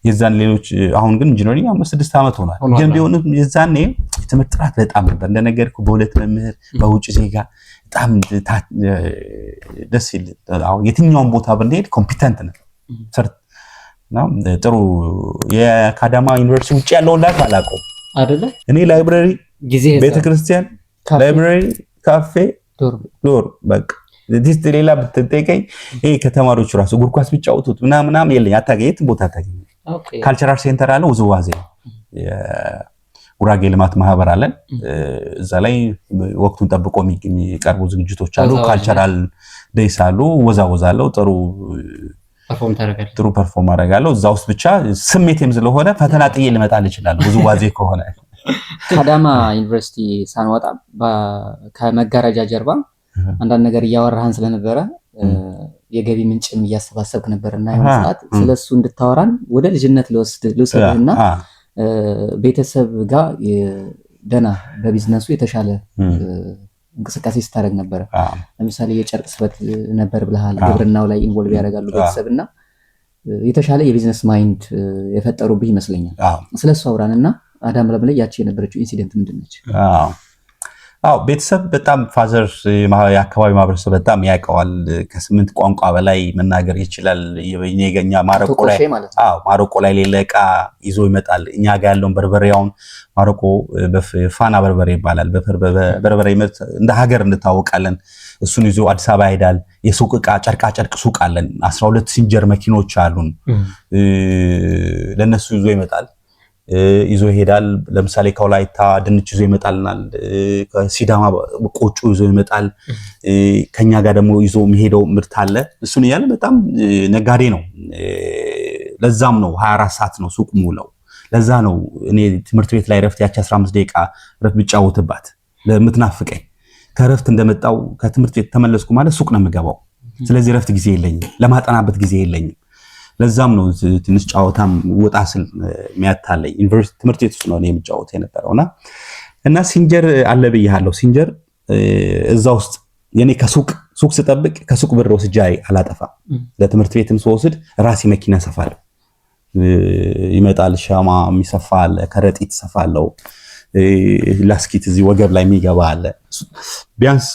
የዛን ሌሎች አሁን ግን ኢንጂነሪንግ 6 ዓመት ሆኗል ግን ቢሆንም የዛኔ ትምህርት ጥራት በጣም ነበር እንደነገርኩ በሁለት መምህር በውጭ ዜጋ በጣም ደስ ይላል አሁን የትኛውን ቦታ ብንሄድ ኮምፒተንት ነው ጥሩ የአዳማ ዩኒቨርሲቲ ውጪ ያለው ላክ አላውቀውም አይደለ እኔ ላይብራሪ ቤተክርስቲያን ላይብራሪ ካፌ ዶር በቃ ዲስት ሌላ ብትጠይቀኝ ይሄ ከተማሪዎች ራሱ እግር ኳስ ቢጫወቱት ምናምን የለኝ አታገኝት ቦታ አታገኝ ካልቸራል ሴንተር አለ ውዝዋዜ ጉራጌ ልማት ማህበር አለን እዛ ላይ ወቅቱን ጠብቆ የሚቀርቡ ዝግጅቶች አሉ ካልቸራል ዴይስ አሉ ወዛወዛለው ጥሩ ፐርፎርም አደርጋለሁ እዛ ውስጥ ብቻ ስሜቴም ስለሆነ ፈተና ጥዬ ልመጣል ይችላል ውዝዋዜ ከሆነ ከአዳማ ዩኒቨርሲቲ ሳንወጣ ከመጋረጃ ጀርባ አንዳንድ ነገር እያወራህን ስለነበረ የገቢ ምንጭም እያሰባሰብክ ነበርና የሆነ ሰዓት ስለሱ እንድታወራን ወደ ልጅነት ልወስድህና ቤተሰብ ጋር ደና በቢዝነሱ የተሻለ እንቅስቃሴ ስታደርግ ነበር ለምሳሌ የጨርቅ ስበት ነበር ብለሃል ግብርናው ላይ ኢንቮልቭ ያደርጋሉ ቤተሰብና የተሻለ የቢዝነስ ማይንድ የፈጠሩብህ ይመስለኛል ስለሱ አውራንና አዳማ ላይ ያቺ የነበረችው ኢንሲደንት ምንድነች ቤተሰብ በጣም ፋዘር የአካባቢ ማህበረሰብ በጣም ያውቀዋል። ከ8 ቋንቋ በላይ መናገር ይችላል። የኛ ማረቆ ላይ ሌላ ዕቃ ይዞ ይመጣል። እኛ ጋር ያለውን በርበሬውን ማረቆ ፋና በርበሬ ይባላል። በርበሬ እንደ ሀገር እንታወቃለን። እሱን ይዞ አዲስ አበባ ይሄዳል። የሱቅ ዕቃ ጨርቃ ሱቅ አለን። 12 ሲንጀር መኪኖች አሉን። ለነሱ ይዞ ይመጣል ይዞ ይሄዳል። ለምሳሌ ከወላይታ ድንች ይዞ ይመጣልናል። ከሲዳማ ቆጮ ይዞ ይመጣል። ከኛ ጋር ደግሞ ይዞ የሚሄደው ምርት አለ። እሱን እያለ በጣም ነጋዴ ነው። ለዛም ነው 24 ሰዓት ነው ሱቅ ሙለው። ለዛ ነው እኔ ትምህርት ቤት ላይ ረፍት ያቺ 15 ደቂቃ ረፍት ብጫወትባት ለምትናፍቀኝ። ከረፍት እንደመጣው ከትምህርት ቤት ተመለስኩ ማለት ሱቅ ነው የምገባው። ስለዚህ ረፍት ጊዜ የለኝም፣ ለማጠናበት ጊዜ የለኝም። ለዛም ነው ትንሽ ጫወታም ወጣ ስል የሚያታለኝ። ዩኒቨርሲቲ ትምህርት ቤት ውስጥ ነው የምጫወት የነበረውና እና ሲንጀር አለ ብያለሁ። ሲንጀር እዛ ውስጥ የኔ ከሱቅ ስጠብቅ ከሱቅ ብር ወስጄ አላጠፋም። ለትምህርት ቤትም ስወስድ ራሴ መኪና ሰፋለሁ። ይመጣል ሻማ የሚሰፋ አለ፣ ከረጢት ሰፋለው፣ ላስኪት እዚህ ወገብ ላይ የሚገባ አለ። ቢያንስ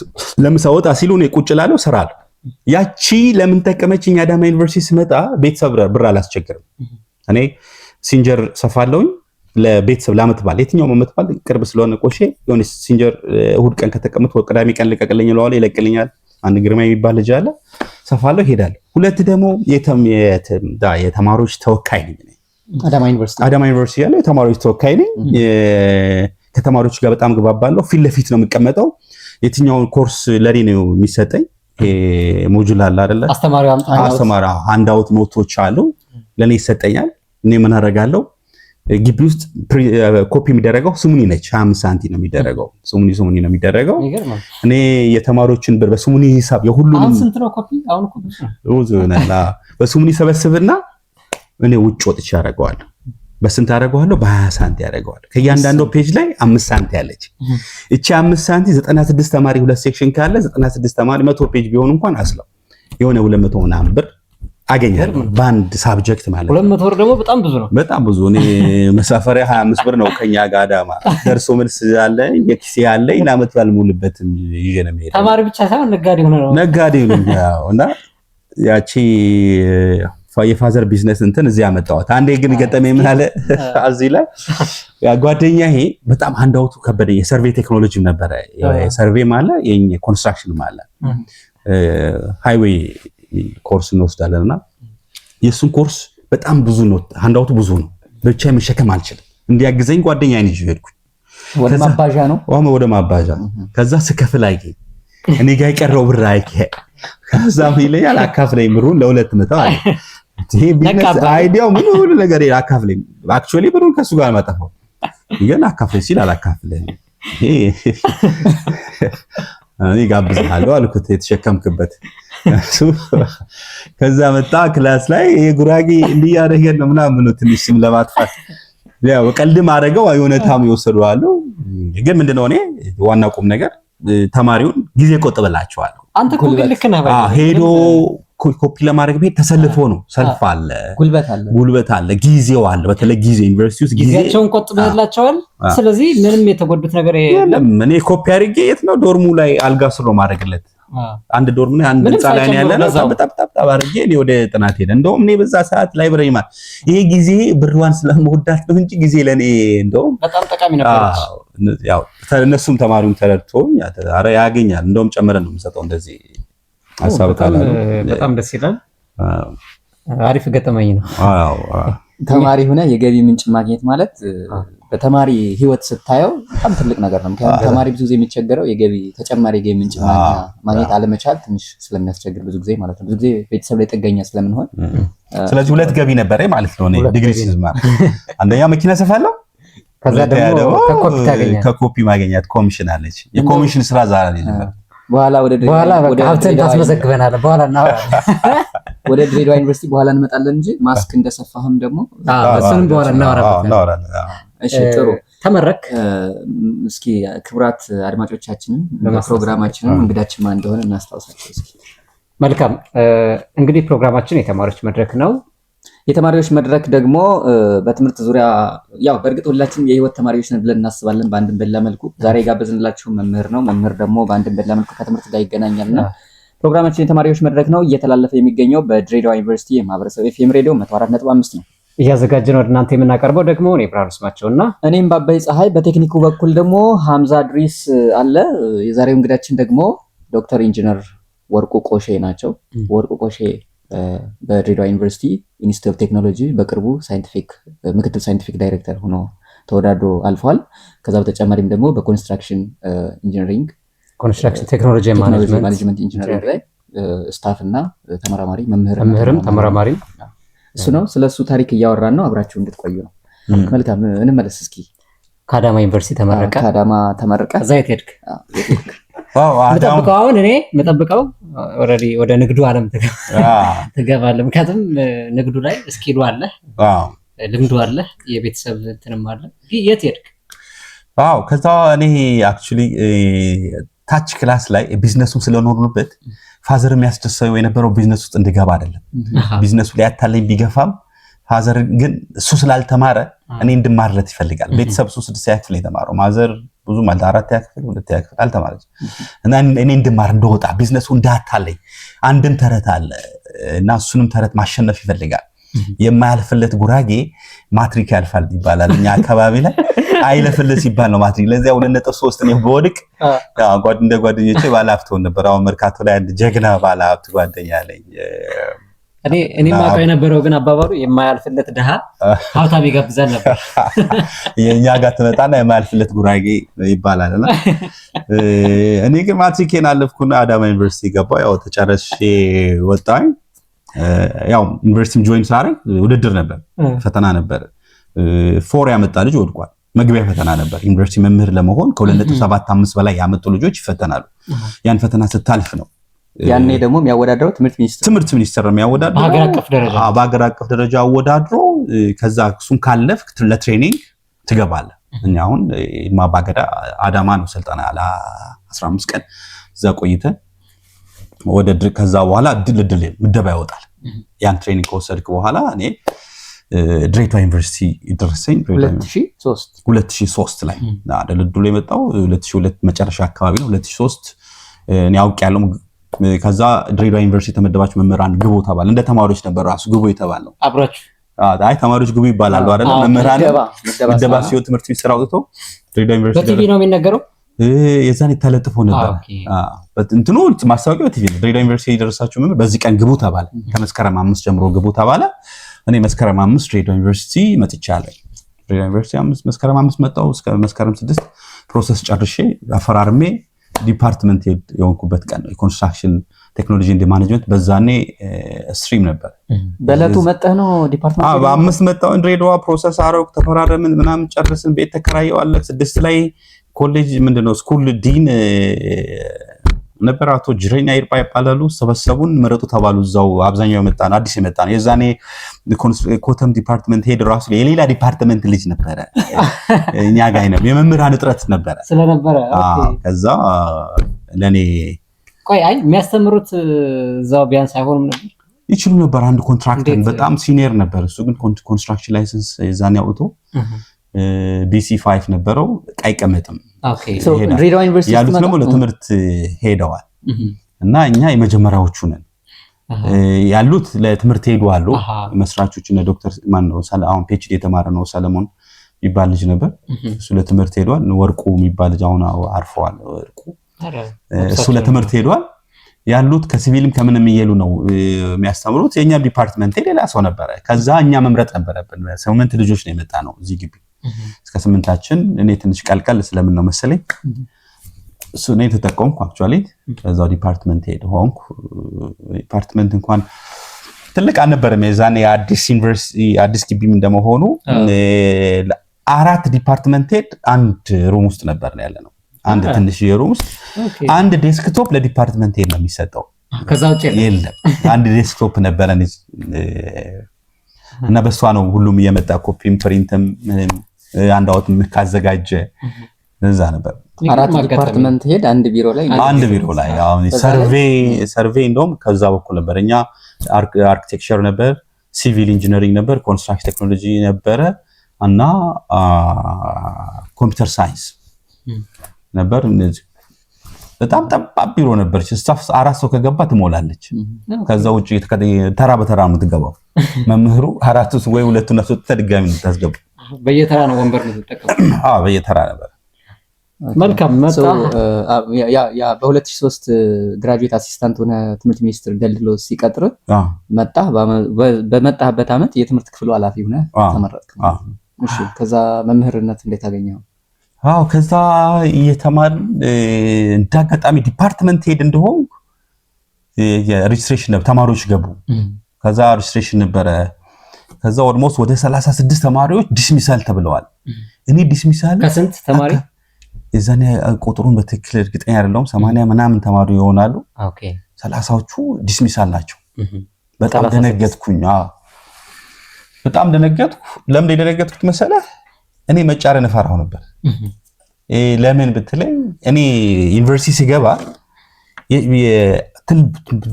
ለምሳ ወጣ ሲሉ እኔ ቁጭ እላለሁ፣ እሰራለሁ። ያቺ ለምን ጠቀመችኝ? አዳማ ዩኒቨርሲቲ ስመጣ ቤተሰብ ብር አላስቸግርም። እኔ ሲንጀር ሰፋለሁኝ ለቤተሰብ ለዓመት በዓል፣ የትኛው ዓመት በዓል ቅርብ ስለሆነ ቆሼ የሆነ ሲንጀር እሁድ ቀን ከተቀመጥኩ ቅዳሜ ቀን ልቀቅልኝ እለዋለሁ፣ ይለቅልኛል። አንድ ግርማ የሚባል ልጅ አለ፣ ሰፋለሁ፣ እሄዳለሁ። ሁለት ደግሞ የተማሪዎች ተወካይ ነኝ። አዳማ ዩኒቨርሲቲ ያለው የተማሪዎች ተወካይ ነኝ። ከተማሪዎች ጋር በጣም ግባባለሁ። ፊት ለፊት ነው የምቀመጠው። የትኛውን ኮርስ ለኔ ነው የሚሰጠኝ? ሞጁል አለ አይደለ? አስተማሪ ሃንዳውት ኖቶች አሉ፣ ለኔ ይሰጠኛል። እኔ ምን አደርጋለሁ? ግቢ ውስጥ ኮፒ የሚደረገው ስሙኒ ነች። 25 ሳንቲ ነው የሚደረገው። ስሙኒ ነው የሚደረገው። እኔ የተማሪዎችን ብር በስሙኒ ሂሳብ የሁሉንም አሁን ስንት ነው ኮፒ? አሁን ኮፒ በስሙኒ ሰበስብና እኔ ውጭ ወጥቼ አደርገዋለሁ። በስንት አደርገዋለሁ? በ20 ሳንቲ አደርገዋለሁ። ከእያንዳንዱ ፔጅ ላይ 5 ሳንቲ አለች። እቺ 5 ሳንቲ 96 ተማሪ ሁለት ሴክሽን ካለ 96 ተማሪ 100 ፔጅ ቢሆን እንኳን አስለው የሆነ 200 ምናምን ብር አገኛለሁ በአንድ ሳብጀክት ማለት ነው። 200 ብር ደግሞ በጣም ብዙ ነው። በጣም ብዙ። እኔ መሳፈሪያ 25 ብር ነው ከኛ ጋር አዳማ ደርሶ መልስ አለ፣ የኪሴ አለ፣ ለዓመት ባልሙልበት ይዤ ነው የምሄደው። ተማሪ ብቻ ሳይሆን ነጋዴ ሆነ ነው። ነጋዴ ነው እና ያቺ የፋዘር ቢዝነስ እንትን እዚህ አመጣሁት። አንዴ ግን ገጠመኝ ምን አለ እዚህ ላይ ጓደኛዬ በጣም ሃንዳውቱ ከበደኝ። የሰርቬይ ቴክኖሎጂ ነበረ። የሰርቬይ ማለት የኮንስትራክሽን ማለት ሃይዌይ ኮርስ እንወስዳለንና የሱን ኮርስ በጣም ብዙ ነው፣ ሃንዳውቱ ብዙ ነው። ብቻ መሸከም አልችልም። እንዲያግዘኝ ጓደኛዬን ይዤ ሄድኩኝ። ወደ ማባዣ ነው ወደ ማባዣ። ከዛ ስከፍል አይገኝ እኔ ጋር የቀረው ብር አይከ ከዛ ይለኛል አካፍለኝ ብሩን ለሁለት መተው አለ። ይሄ ቢዝነስ አይዲያው ምን ሁሉ ነገር አካፍለኝ። አክቹአሊ ብሩን ከሱ ጋር ማጠፋው ግን አካፍለኝ ሲል አላካፍለኝ። እኔ ጋብዝሃለሁ አልኩት የተሸከምክበት። ከዛ መጣ ክላስ ላይ የጉራጌ እንዲያደርገ ነው ምናምን ነው ትንሽ ስም ለማጥፋት ያው ቀልድም አደረገው። አይሆነታም ይወሰዱ አሉ። ግን ምንድነው እኔ ዋና ቁም ነገር ተማሪውን ጊዜ ቆጥበላቸዋል። አንተ እኮ ልክ ነህ። ሄዶ ኮፒ ለማድረግ ቤት ተሰልፎ ነው። ሰልፍ አለ፣ ጉልበት አለ፣ ጊዜው አለ። በተለይ ጊዜ ዩኒቨርሲቲ ውስጥ ጊዜያቸውን ቆጥበላቸዋል። ስለዚህ ምንም የተጎዱት ነገር የለም። እኔ ኮፒ አድርጌ የት ነው ዶርሙ ላይ አልጋ ስር ነው ማድረግለት። አንድ ዶርም ላይ አንድ ህንጻ ላይ ያለ ነው። በጣም አድርጌ እኔ ወደ ጥናት ሄደ። እንደውም እኔ በዛ ሰዓት ላይብረሪ ማለት ይሄ ጊዜ ብርዋን ስለምወዳት ነው እንጂ ጊዜ ለኔ እንደውም በጣም ጠቃሚ ነበር። ያው እነሱም ተማሪውም ተረድቶኝ ያገኛል። እንደውም ጨምረን ነው የምሰጠው እንደዚህ ሐሳብ ካላሉ በጣም ደስ ይላል። አሪፍ ገጠመኝ ነው። ተማሪ ሆነ የገቢ ምንጭ ማግኘት ማለት በተማሪ ህይወት ስታየው በጣም ትልቅ ነገር ነው። ምክንያቱም ተማሪ ብዙ ጊዜ የሚቸገረው ተጨማሪ የገቢ ምንጭ ማግኘት አለመቻል ትንሽ ስለሚያስቸግር ብዙ ጊዜ ማለት ነው። ብዙ ጊዜ ቤተሰብ ላይ ጥገኛ ስለምንሆን ስለዚህ ሁለት ገቢ ነበረ ማለት ነው። እኔ ዲግሪ ሲዝማር አንደኛ መኪና ሰፋለሁ፣ ከዛ ደግሞ ከኮፒ ማግኘት ኮሚሽን አለች። የኮሚሽን ስራ ዛሬ ነው። በኋላ ወደ ሀብትን ታስመዘግበናል። በኋላ ወደ ድሬዳዋ ዩኒቨርሲቲ በኋላ እንመጣለን እንጂ ማስክ እንደሰፋህም ደግሞ እሱንም በኋላ እናወራለን። እሺ ጥሩ ተመረክ። እስኪ ክቡራት አድማጮቻችንን ፕሮግራማችንን እንግዳችን ማን እንደሆነ እናስታውሳቸው እስኪ። መልካም እንግዲህ ፕሮግራማችን የተማሪዎች መድረክ ነው። የተማሪዎች መድረክ ደግሞ በትምህርት ዙሪያ ያው በእርግጥ ሁላችንም የህይወት ተማሪዎች ነን ብለን እናስባለን በአንድም በሌላ መልኩ። ዛሬ ጋበዝንላችሁ መምህር ነው። መምህር ደግሞ በአንድም በሌላ መልኩ ከትምህርት ጋር ይገናኛልና ፕሮግራማችን የተማሪዎች መድረክ ነው። እየተላለፈ የሚገኘው በድሬዳዋ ዩኒቨርሲቲ የማህበረሰብ ኤፍኤም ሬዲዮ 104.5 ነው። እያዘጋጀን ወደ እናንተ የምናቀርበው ደግሞ እኔ ብርሃኑ ስማቸውና እኔም ባባይ ፀሐይ፣ በቴክኒኩ በኩል ደግሞ ሐምዛ ድሪስ አለ። የዛሬው እንግዳችን ደግሞ ዶክተር ኢንጂነር ወርቁ ቆሼ ናቸው። ወርቁ ቆሼ በድሬዳዋ ዩኒቨርሲቲ ኢንስቲትዩት ኦፍ ቴክኖሎጂ በቅርቡ ምክትል ሳይንቲፊክ ዳይሬክተር ሆኖ ተወዳድሮ አልፏል። ከዛ በተጨማሪም ደግሞ በኮንስትራክሽን ኢንጂነሪንግ ቴክኖሎጂ ማኔጅመንት ኢንጂነሪንግ ላይ ስታፍ እና ተመራማሪ መምህርም ተመራማሪም እሱ ነው። ስለሱ ታሪክ እያወራን ነው። አብራችሁ እንድትቆዩ ነው። መልካም እንመለስ እስኪ። ከአዳማ ዩኒቨርሲቲ ተመረቀ። እዛ የት ሄድክ? አሁን እኔ የምጠብቀው ኦልሬዲ ወደ ንግዱ ዓለም ትገባለህ። ምክንያቱም ንግዱ ላይ እስኪሉ አለ፣ ልምዱ አለ፣ የቤተሰብ እንትንም አለ። የት ሄድክ? ከዛ እኔ አክቹሊ ታች ክላስ ላይ ቢዝነሱን ስለኖርንበት ፋዘር የሚያስደሰው የነበረው ቢዝነስ ውስጥ እንድገባ አይደለም። ቢዝነሱ ላይ ያታለኝ ቢገፋም ፋዘር ግን እሱ ስላልተማረ እኔ እንድማርለት ይፈልጋል። ቤተሰብ እሱ 6ኛ ክፍል የተማረው ማዘር ብዙ ማለት 4ኛ ክፍል 2ኛ ክፍል አልተማረች እና እኔ እንድማር እንደወጣ ቢዝነሱ እንዳታለኝ አንድም ተረት አለ እና እሱንም ተረት ማሸነፍ ይፈልጋል። የማያልፍለት ጉራጌ ማትሪክ ያልፋል ይባላል። እኛ አካባቢ ላይ አይለፍለት ሲባል ነው ማትሪክ። ለዚያ 2.3 ነው በወድቅ እንደ ጓደኞቼ ባለሀብት ሆነ ነበር። አሁን መርካቶ ላይ አንድ ጀግና ባለሀብት ጓደኛ አለኝ። እኔ ማውቀው የነበረው ግን አባባሉ የማያልፍለት ድሃ ሀብታም ይጋብዛል ነበር። የኛ ጋር ትመጣና የማያልፍለት ጉራጌ ይባላልና እኔ ግን ማትሪኬን አለፍኩና አዳማ ዩኒቨርሲቲ ገባሁ። ያው ተጨረሼ ወጣኝ። ያው ዩኒቨርሲቲም ጆይን ሳረግ ውድድር ነበር፣ ፈተና ነበር። 4 ያመጣ ልጅ ወድቋል። መግቢያ ፈተና ነበር። ዩኒቨርሲቲ መምህር ለመሆን ከ2.75 በላይ ያመጡ ልጆች ይፈተናሉ። ያን ፈተና ስታልፍ ነው። ያኔ ደግሞ የሚያወዳድረው ትምህርት ሚኒስቴር ነው የሚያወዳድረው። በሀገር አቀፍ ደረጃ አወዳድሮ ከዛ እሱን ካለፍክ ለትሬኒንግ ትገባለህ። እኛ አሁን ማባገዳ አዳማ ነው ስልጠና ለ15 ቀን እዛ ቆይተን ከዛ በኋላ ድል ምደባ ይወጣል። ያን ትሬኒንግ ከወሰድክ በኋላ እኔ ድሬዳዋ ዩኒቨርሲቲ ደረሰኝ። 2003 ላይ ድልድሉ የመጣው 2002 መጨረሻ አካባቢ ነው። 2003 እኔ አውቄያለሁ። ከዛ ድሬዳዋ ዩኒቨርሲቲ ተመደባችሁ መምህራን ግቡ ተባለ። እንደ ተማሪዎች ነበር ራሱ ግቡ የተባለው። አብራችሁ ተማሪዎች ግቡ ይባላሉ አይደል? መምህራን ምደባ ሲሆን ትምህርት ሚኒስቴር አውጥቶ ድሬዳዋ ዩኒቨርሲቲ በቲቪ ነው የሚነገረው። የዛኔ ተለጥፎ ነበር እንትኑ ማስታወቂያው ቲቪ ነው። ድሬዳዋ ዩኒቨርሲቲ የደረሳችሁ መምህር በዚህ ቀን ግቡ ተባለ። ከመስከረም 5 ጀምሮ ግቡ ተባለ። እኔ መስከረም 5 ድሬዳዋ ዩኒቨርሲቲ መጥቻለሁ። ድሬዳዋ ዩኒቨርሲቲ መስከረም 5 መጣሁ። እስከ መስከረም 6 ፕሮሰስ ጨርሼ አፈራርሜ ዲፓርትመንት የሆንኩበት ቀን ነው። የኮንስትራክሽን ቴክኖሎጂ ኤንድ ማኔጅመንት በዛኔ ስትሪም ነበር። በእለቱ መጣህ ነው ዲፓርትመንት? በ5 መጣሁ። ድሬዳዋ ፕሮሰስ አረኩ፣ ተፈራረምን፣ ምናምን ጨርስን። ቤት ተከራየዋለ። 6 ላይ ኮሌጅ ምንድነው ስኩል ዲን ነበር አቶ ጅሬኛ ይርባ ይባላሉ። ሰበሰቡን፣ መረጡ ተባሉ። እዛው አብዛኛው የመጣ ነው፣ አዲስ የመጣ ነው። የዛኔ ኮተም ዲፓርትመንት ሄድ ራሱ የሌላ ዲፓርትመንት ልጅ ነበረ። እኛ ጋር ነው የመምህራን እጥረት ነበረ ስለነበረ። ከዛ ለኔ የሚያስተምሩት እዛው ቢያንስ አይሆንም ነበር፣ ይችሉ ነበር። አንድ ኮንትራክተር በጣም ሲኒየር ነበር። እሱ ግን ኮንስትራክሽን ላይሰንስ የዛኔ አውጥቶ BC5 ነበረው። አይቀመጥም። ያሉት ደግሞ ለትምህርት ሄደዋል እና እኛ የመጀመሪያዎቹ ነን። ያሉት ለትምህርት ሄዱ አሉ መስራቾች። እነ ዶክተር ማነው አሁን PhD የተማረ ነው ሰለሞን የሚባል ልጅ ነበር። እሱ ለትምህርት ሄዷል። ወርቁ የሚባል ልጅ አሁን አርፈዋል። ወርቁ እሱ ለትምህርት ሄዷል። ያሉት ከሲቪልም ከምንም እየሉ ነው የሚያስተምሩት። የኛ ዲፓርትመንት ሌላ ሰው ነበረ። ከዛ እኛ መምረጥ ነበረብን። 8 ልጆች ነው የመጣ ነው እዚህ ግቢ እስከ 8ታችን። እኔ ትንሽ ቀልቀል ስለምን ነው መሰለኝ እሱ ነው ተጠቀምኩ። አክቹአሊ ከዛው ዲፓርትመንት ሆንኩ። ዲፓርትመንት እንኳን ትልቅ አልነበረም የዛኔ አዲስ ዩኒቨርሲቲ አዲስ ግቢም እንደመሆኑ 4 ዲፓርትመንት አንድ ሩም ውስጥ ነበር ያለነው። አንድ ትንሽ ሩም ውስጥ አንድ ዴስክቶፕ ለዲፓርትመንት ነው የሚሰጠው። ከዛ ውጪ የለም። አንድ ዴስክቶፕ ነበር እና በሷ ነው ሁሉም እየመጣ ኮፒም ፕሪንትም አንድ አውት ካዘጋጀ እዛ ነበር። 4 ዲፓርትመንት ሄድ አንድ ቢሮ ላይ አሁን ሰርቬይ እንደውም ከዛ በኩል ነበር። እኛ አርኪቴክቸር ነበር፣ ሲቪል ኢንጂነሪንግ ነበር፣ ኮንስትራክሽን ቴክኖሎጂ ነበረ እና ኮምፒውተር ሳይንስ ነበር። እነዚህ በጣም ጠባብ ቢሮ ነበረች። ስታፍ 4 ሰው ከገባ ትሞላለች። ከዛ ውጪ ተራ በተራ ነው የምትገባው። መምህሩ 4 ሰው ወይ 2 እና 3 ድጋሚ ነው ታስገባ። በየተራ ነው ወንበር ነው ተጠቀመው። በየተራ ነበር። መልካም መጣ። ያ በ2003 ግራጁዌት አሲስታንት ሆነ ትምህርት ሚኒስትር ደልሎ ሲቀጥር መጣ። በመጣበት ዓመት የትምህርት ክፍሉ ኃላፊ ሆነ ተመረጥክ። እሺ፣ ከዛ መምህርነት እንዴት አገኘው? ከዛ እየተማርን እንዳጋጣሚ ዲፓርትመንት ሄድ እንደሆን የሬጅስትሬሽን ነበር፣ ተማሪዎች ገቡ። ከዛ ሬጅስትሬሽን ነበረ። ከዛ ኦልሞስት ወደ 36 ተማሪዎች ዲስሚሳል ተብለዋል። እኔ ዲስሚሳል ከስንት ተማሪ እዛኔ ቁጥሩን በትክክል እርግጠኛ አይደለሁም። 80 ምናምን ተማሪ ይሆናሉ። 30ዎቹ ዲስሚሳል ናቸው። በጣም ደነገጥኩኝ። በጣም ደነገጥኩ። ለምን ደነገጥኩት መሰለህ? እኔ መጫረን እፈራው ነበር። ለምን ብትለኝ እኔ ዩኒቨርሲቲ ሲገባ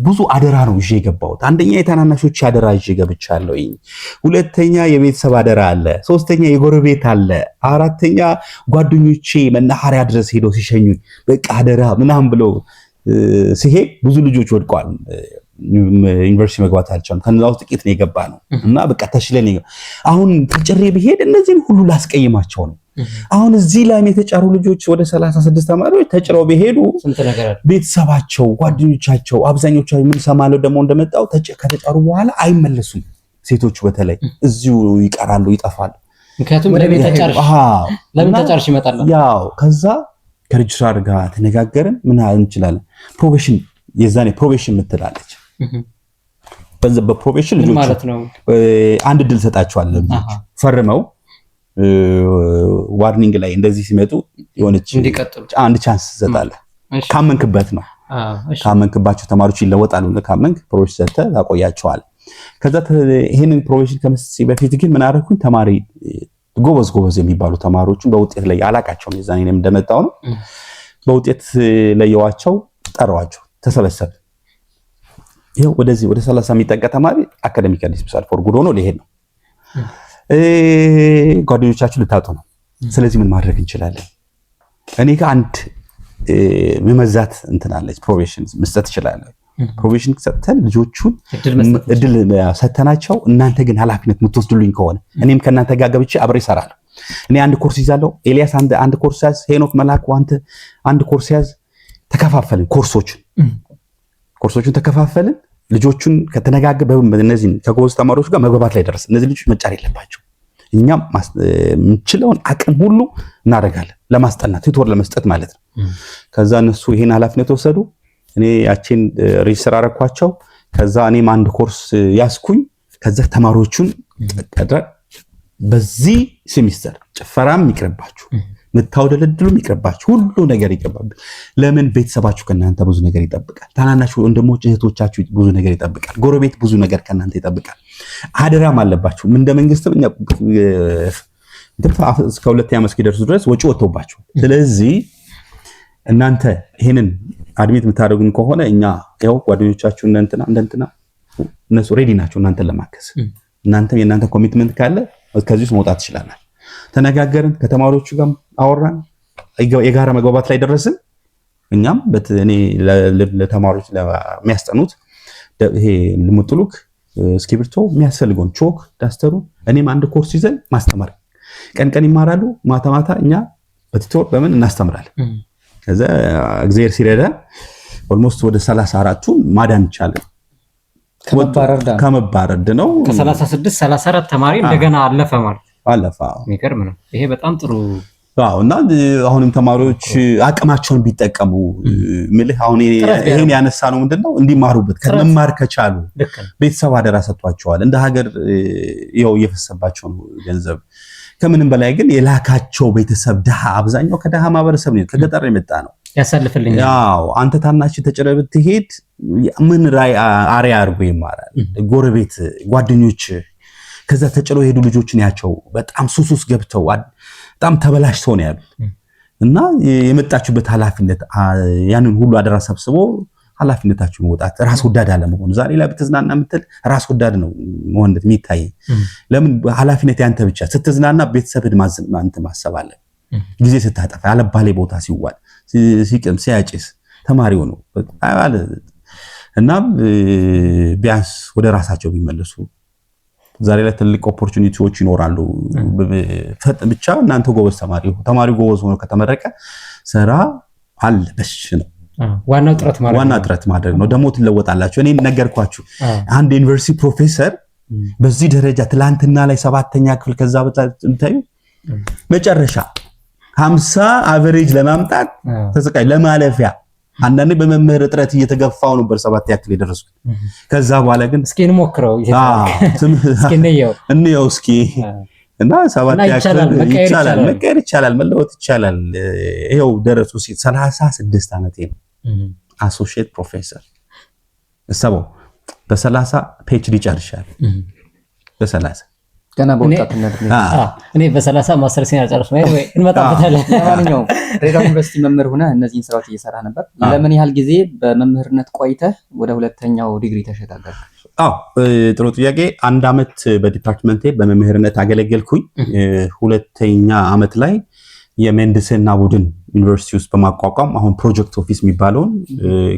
ብዙ አደራ ነው ይዤ የገባሁት። አንደኛ የታናናሾች አደራ ይዤ ገብቻለሁ። ሁለተኛ የቤተሰብ አደራ አለ። ሶስተኛ የጎረቤት አለ። አራተኛ ጓደኞቼ መናኸሪያ ድረስ ሄደው ሲሸኙኝ በቃ አደራ ምናምን ብለው ሲሄድ ብዙ ልጆች ወድቀዋል። ዩኒቨርሲቲ መግባት አልቻሉም። ከነዛ ውስጥ ጥቂት ነው የገባ ነው እና በቃ ተሽለን አሁን ተጭሬ ብሄድ እነዚህን ሁሉ ላስቀይማቸው ነው። አሁን እዚህ ላይ የተጫሩ ልጆች ወደ 36 ተማሪዎች ተጭረው ቢሄዱ ቤተሰባቸው፣ ጓደኞቻቸው አብዛኞቹ ምን ሰማለው ደግሞ እንደመጣው ከተጫሩ በኋላ አይመለሱም። ሴቶቹ በተለይ እዚሁ ይቀራሉ፣ ይጠፋሉ። ምክንያቱም ለምን ተጫርሽ ይመጣል። ያው ከዛ ከሬጅስትራር ጋር ተነጋገርን። ምን እንችላለን ፕሮቤሽን የዛኔ ፕሮቤሽን ምትላለች። በፕሮቤሽን ልጆች ማለት ነው አንድ ድል ሰጣቸዋለን። ፈርመው ዋርኒንግ ላይ እንደዚህ ሲመጡ የሆነች አንድ ቻንስ ሰጣለ። ካመንክበት ነው። ካመንክባቸው ተማሪዎች ይለወጣሉ። ካመንክ ፕሮቤሽን ሰጥተህ ታቆያቸዋል። ከዛ ይሄንን ፕሮቤሽን ከመስጠት በፊት ግን ምን አደረኩኝ? ተማሪ ጎበዝ የሚባሉ ተማሪዎችን በውጤት ላይ አላቃቸውም። የዛኔ እንደመጣው ነው በውጤት ለየዋቸው፣ ጠራዋቸው፣ ተሰበሰብ። ይሄው ወደዚህ ወደ 30 የሚጠጋ ተማሪ አካዳሚካሊ ዲስሚሳል ፎር ጉድ ሆኖ ሊሄድ ነው። ጓደኞቻችሁ ልታጡ ነው። ስለዚህ ምን ማድረግ እንችላለን? እኔ ከአንድ መመዛት እንትናለች ፕሮቤሽን መስጠት ይችላል። ፕሮቤሽን ሰጥተን ልጆቹን እድል ሰጥተናቸው እናንተ ግን ኃላፊነት የምትወስዱልኝ ከሆነ እኔም ከእናንተ ጋር ገብቼ አብሬ እሰራለሁ። እኔ አንድ ኮርስ ይዛለሁ፣ ኤልያስ አንድ ኮርስ ያዝ፣ ሄኖክ መላኩ አንድ ኮርስ ያዝ። ተከፋፈልን። ኮርሶቹን ተከፋፈልን። ልጆቹን ከተነጋገር እነዚህ ከጎበዝ ተማሪዎች ጋር መግባባት ላይ ደረስ። እነዚህ ልጆች መጫር የለባቸው። እኛም የምንችለውን አቅም ሁሉ እናደርጋለን ለማስጠናት ቱቶር ለመስጠት ማለት ነው። ከዛ እነሱ ይሄን ኃላፊነት ወሰዱ። እኔ ያቺን ሬጅስተር አደረኳቸው። ከዛ እኔም አንድ ኮርስ ያስኩኝ። ከዛ ተማሪዎቹን በዚህ ሴሚስተር ጭፈራም ይቅርባችሁ፣ ምታውደለድሉም ይቅርባችሁ፣ ሁሉ ነገር ይቅርባችሁ። ለምን ቤተሰባችሁ ከእናንተ ብዙ ነገር ይጠብቃል። ታናናሽ ወንድሞች እህቶቻችሁ ብዙ ነገር ይጠብቃል። ጎረቤት ብዙ ነገር ከእናንተ ይጠብቃል። አደራም አለባችሁ። እንደ መንግስትም እስከ 2 ዓመት እስኪደርሱ ድረስ ወጪ ወጥቶባችሁ፣ ስለዚህ እናንተ ይሄንን አድሚት የምታደርጉን ከሆነ እኛ ያው ጓደኞቻችሁ እንደንትና እነሱ ሬዲ ናቸው እናንተን ለማከስ። እናንተ የእናንተ ኮሚትመንት ካለ ከዚህ ውስጥ መውጣት ትችላላችሁ። ተነጋገርን፣ ከተማሪዎቹ ጋር አወራን፣ የጋራ መግባባት ላይ ደረስን። እኛም እኔ ለተማሪዎች ለሚያስጠኑት ይሄ ልሙጥሉክ እስክሪብቶ የሚያስፈልገውን ቾክ ዳስተሩ እኔም አንድ ኮርስ ይዘን ማስተማር፣ ቀን ይማራሉ፣ ማታ እኛ በቲቶር በምን እናስተምራለን። ከዛ እግዚአብሔር ሲረዳ ኦልሞስት ወደ 34ቱን ማዳን ይቻላል። ከመባረድ ነው። ከ36 34 ተማሪ እንደገና አለፈ ማለት አለፈ። የሚገርም ነው ይሄ በጣም ጥሩ። እና አሁንም ተማሪዎች አቅማቸውን ቢጠቀሙ ምልህ አሁን ይሄን ያነሳ ነው ምንድነው እንዲማሩበት ከመማር ከቻሉ ቤተሰብ አደራ ሰጥቷቸዋል። እንደ ሀገር ይኸው እየፈሰባቸው ነው ገንዘብ። ከምንም በላይ ግን የላካቸው ቤተሰብ ድሃ፣ አብዛኛው ከድሃ ማህበረሰብ ነው፣ ከገጠር የመጣ ነው። ያሳልፍልኝ ያው አንተ ታናሽ ተጨረብ ትሄድ ምን ራይ አሪያ አርጎ ይማራል። ጎረቤት ጓደኞች ከዛ ተጨረው ሄዱ ልጆችን ያቸው በጣም ሱሱስ ገብተው በጣም ተበላሽተው ነው ያሉት። እና የመጣችሁበት ኃላፊነት ያንን ሁሉ አደራ ሰብስቦ ኃላፊነታችሁን መውጣት፣ ራስ ወዳድ አለመሆን። ዛሬ ላይ ብትዝናና የምትል ራስ ወዳድ ነው መሆን የሚታይ። ለምን ኃላፊነት ያንተ ብቻ። ስትዝናና ቤተሰብህን ማሰብ አለ። ጊዜ ስታጠፋ ያለባሌ ቦታ ሲዋል ሲቅም ሲያጭስ ተማሪው ነው እና ቢያንስ ወደ ራሳቸው ቢመለሱ ዛሬ ላይ ትልቅ ኦፖርቹኒቲዎች ይኖራሉ። ብቻ እናንተ ጎበዝ ተማሪው ጎበዝ ሆኖ ከተመረቀ ስራ አለ በሽ ነው። ዋናው ጥረት ማድረግ ነው። ደግሞ ትለወጣላችሁ። እኔ ነገርኳችሁ አንድ ዩኒቨርሲቲ ፕሮፌሰር በዚህ ደረጃ ትላንትና ላይ 7ኛ ክፍል ከዛ በታዩ መጨረሻ 50 አቨሬጅ ለማምጣት ተሰቃይ ለማለፊያ አንዳንዴ በመምህር እጥረት እየተገፋው ነበር 7 ያክል የደረስኩት። ከዛ በኋላ ግን እስኪ እንሞክረው እስኪ እና 7 ያክል መቀየር ይቻላል መለወጥ ይቻላል። ይሄው ደረሱ 36 ዓመቴ ነው አሶሺየት ፕሮፌሰር እሰበው በ30 ፒኤችዲ ጨርሻለሁ። በ30 ገና በወጣትነት እኔ በ30 ማስተርስ ያጨርስ ነው ወይ እንመጣበታለን። ለማንኛውም ድሬዳዋ ዩኒቨርሲቲ መምህር ሆነ እነዚህን ስራዎች እየሰራ ነበር። ለምን ያህል ጊዜ በመምህርነት ቆይተህ ወደ ሁለተኛው ዲግሪ ተሸጋገርክ? ጥሩ ጥያቄ። 1 ዓመት በዲፓርትመንቴ በመምህርነት አገለገልኩኝ። ሁለተኛ ዓመት ላይ የምህንድስና ቡድን ዩኒቨርሲቲ ውስጥ በማቋቋም አሁን ፕሮጀክት ኦፊስ የሚባለውን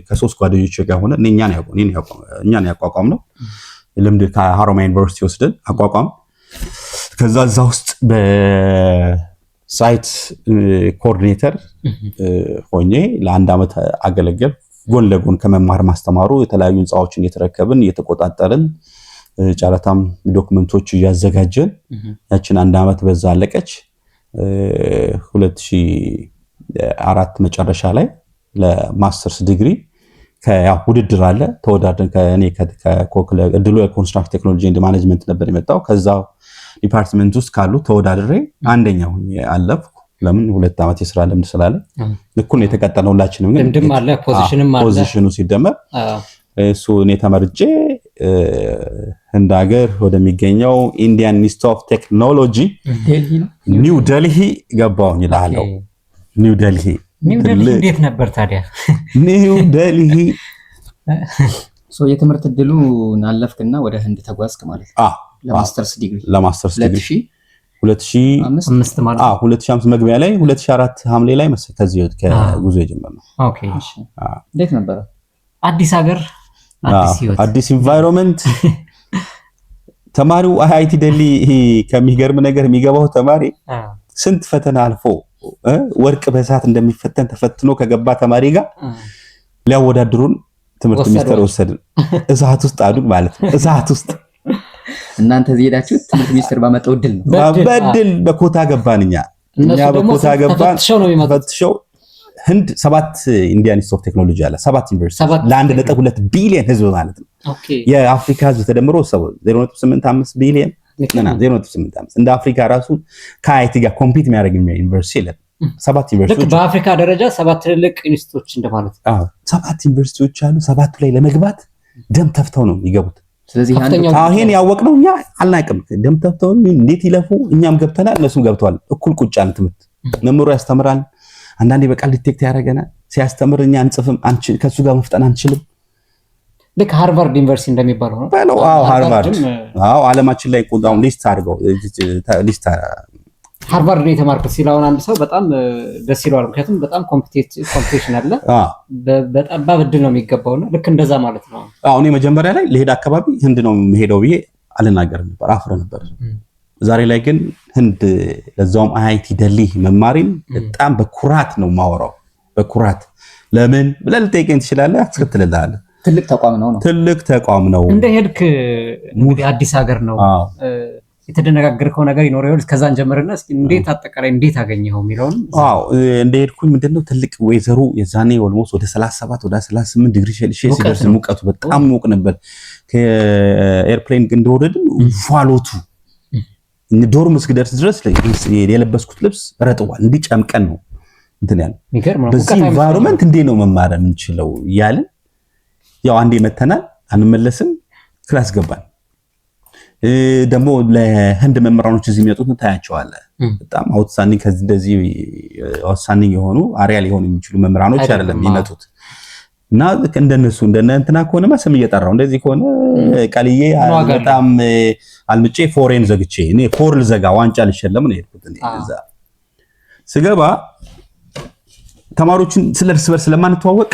ከ3 ጓደኞች ጋር ሆነ እኛን ያቋቋም ነው። ልምድ ከሀሮማያ ዩኒቨርሲቲ ወስደን አቋቋም። ከዛ እዛ ውስጥ በሳይት ኮኦርዲኔተር ሆኜ ለ1 ዓመት አገለገል። ጎን ለጎን ከመማር ማስተማሩ የተለያዩ ህንፃዎችን እየተረከብን እየተቆጣጠርን ጨረታም ዶክመንቶች እያዘጋጀን ያችን 1 ዓመት በዛ አለቀች። 2004 መጨረሻ ላይ ለማስተርስ ዲግሪ ውድድር አለ ተወዳድረን ከኔ እድሉ የኮንስትራክሽን ቴክኖሎጂ ኤንድ ማኔጅመንት ነበር የመጣው። ከዛ ዲፓርትመንት ውስጥ ካሉ ተወዳድሬ አንደኛው አለፍኩ። ለምን 2 ዓመት የስራ ልምድ ስላለ ልኩን የተቀጠለው ሁላችንም ግን ልምድም አለ ፖዚሽኑ ሲደመር እሱ እኔ ተመርጬ ህንድ ሀገር ወደሚገኘው ኢንዲያን ኢንስቲትዩት ኦፍ ቴክኖሎጂ ኒው ዴልሂ ገባሁኝ እላለሁ። ኒው ዴልሂ እንዴት ነበር ታዲያ? ኒው ዴልሂ የትምህርት እድሉን አለፍክና ወደ ህንድ ተጓዝክ ማለት ነው። ለማስተርስ ዲግሪ 2005 መግቢያ ላይ 2004 ሐምሌ ላይ መሰለኝ ከዚህ ከጉዞ የጀመርነው። ኦኬ እንዴት ነበር? አዲስ ሀገር አዲስ ኢንቫይሮንመንት ተማሪው አይአይቲ ዴልሂ ከሚገርም ነገር የሚገባው ተማሪ ስንት ፈተና አልፎ ወርቅ በእሳት እንደሚፈተን ተፈትኖ ከገባ ተማሪ ጋር ሊያወዳድሩን ትምህርት ሚኒስቴር ወሰድን። እሳት ውስጥ አዱን ማለት ነው። እሳት ውስጥ እናንተ ሄዳችሁ ትምህርት ሚኒስቴር ባመጣው ድል ነው። በድል በኮታ ገባን። እኛ በኮታ ገባን። ተፈትሸው ህንድ 7 ኢንዲያን ኢንስቲትዩት ኦፍ ቴክኖሎጂ አለ። 7 ዩኒቨርሲቲ ለ1.2 ቢሊዮን ህዝብ ማለት ነው። የአፍሪካ ህዝብ ተደምሮ 0.85 ቢሊዮን 0.85 እንደ አፍሪካ ራሱ ከአይቲ ጋር ኮምፒት የሚያደርግ ዩኒቨርሲቲ የለም። 7 ዩኒቨርሲቲዎች በአፍሪካ ደረጃ 7 ትልልቅ ኢንስቲትዩቶች እንደማለት ነው። 7 ዩኒቨርሲቲዎች አሉ። 7ቱ ላይ ለመግባት ደም ተፍተው ነው የሚገቡት። ስለዚህ ይሄን ያወቅነው እኛ አልናቅም። ደም ተፍተው እንዴት ይለፉ፣ እኛም ገብተናል፣ እነሱም ገብተዋል። እኩል ቁጭ ያለ ትምህርት መምህሩ ያስተምራል። አንዳንዴ በቃል ዲቴክት ያደርገናል። ሲያስተምር እኛ አንጽፍም፣ ከሱ ጋር መፍጠን አንችልም። ልክ ሃርቫርድ ዩኒቨርሲቲ እንደሚባለው ነው። ሃርቫርድ ዓለማችን ላይ ቁጣውን ሊስት አድርገው ሃርቫርድ ነው የተማርኩት ሲል አሁን አንድ ሰው በጣም ደስ ይለዋል። ምክንያቱም በጣም ኮምፒቲሽን አለ። በጣም በብድል ነው የሚገባውና ልክ እንደዛ ማለት ነው። እኔ መጀመሪያ ላይ ለሄድ አካባቢ ህንድ ነው የምሄደው ብዬ አልናገርም ነበር፣ አፍረ ነበር። ዛሬ ላይ ግን ህንድ ለዛውም አይአይቲ ዴልሂ መማሪን በጣም በኩራት ነው የማወራው። በኩራት ለምን ብለህ ልጠይቀኝ ትችላለህ። አስከትልልሃለሁ። ትልቅ ተቋም ነው። ትልቅ ተቋም ነው። እንደ ሄድክ እንግዲህ አዲስ ሀገር ነው። የተደነጋገርከው ነገር ይኖር ይሆን? ከዛን ጀምርና እስኪ እንዴት አጠቃላይ እንዴት አገኘኸው የሚለውን። እንደሄድኩኝ ምንድነው ትልቅ ወይዘሩ የዛኔ ኦልሞስት ወደ 37 ወደ 38 ዲግሪ ሴልሺየስ ሲደርስ ሙቀቱ በጣም ሞቅ ነበር። ከኤርፕሌን እንደወረድን ፏሎቱ ዶርም እስክደርስ ድረስ የለበስኩት ልብስ ረጥቧል። እንዲጨምቀን ነው እንትን ያለ። በዚህ ኢንቫይሮንመንት እንዴት ነው መማር የምንችለው እያልን ያው አንዴ መተናል፣ አንመለስም። ክላስ ገባን። ደግሞ ለህንድ መምህራኖች እዚህ የሚመጡትን ታያቸዋለህ። በጣም አውትስታንዲንግ ከዚህ እንደዚህ አውትስታንዲንግ የሆኑ አሪያ ሊሆኑ የሚችሉ መምህራኖች አይደለም የሚመጡት። እና እንደነሱ እንደነንትና ከሆነማ ስም እየጠራው እንደዚህ ከሆነ ቃልዬ በጣም አልምጬ ፎሬን ዘግቼ እኔ ፎር ልዘጋ ዋንጫ ልሸለም ነው የሄድኩት። እዛ ስገባ ተማሪዎችን ስለርስ በርስ ስለማንተዋወቅ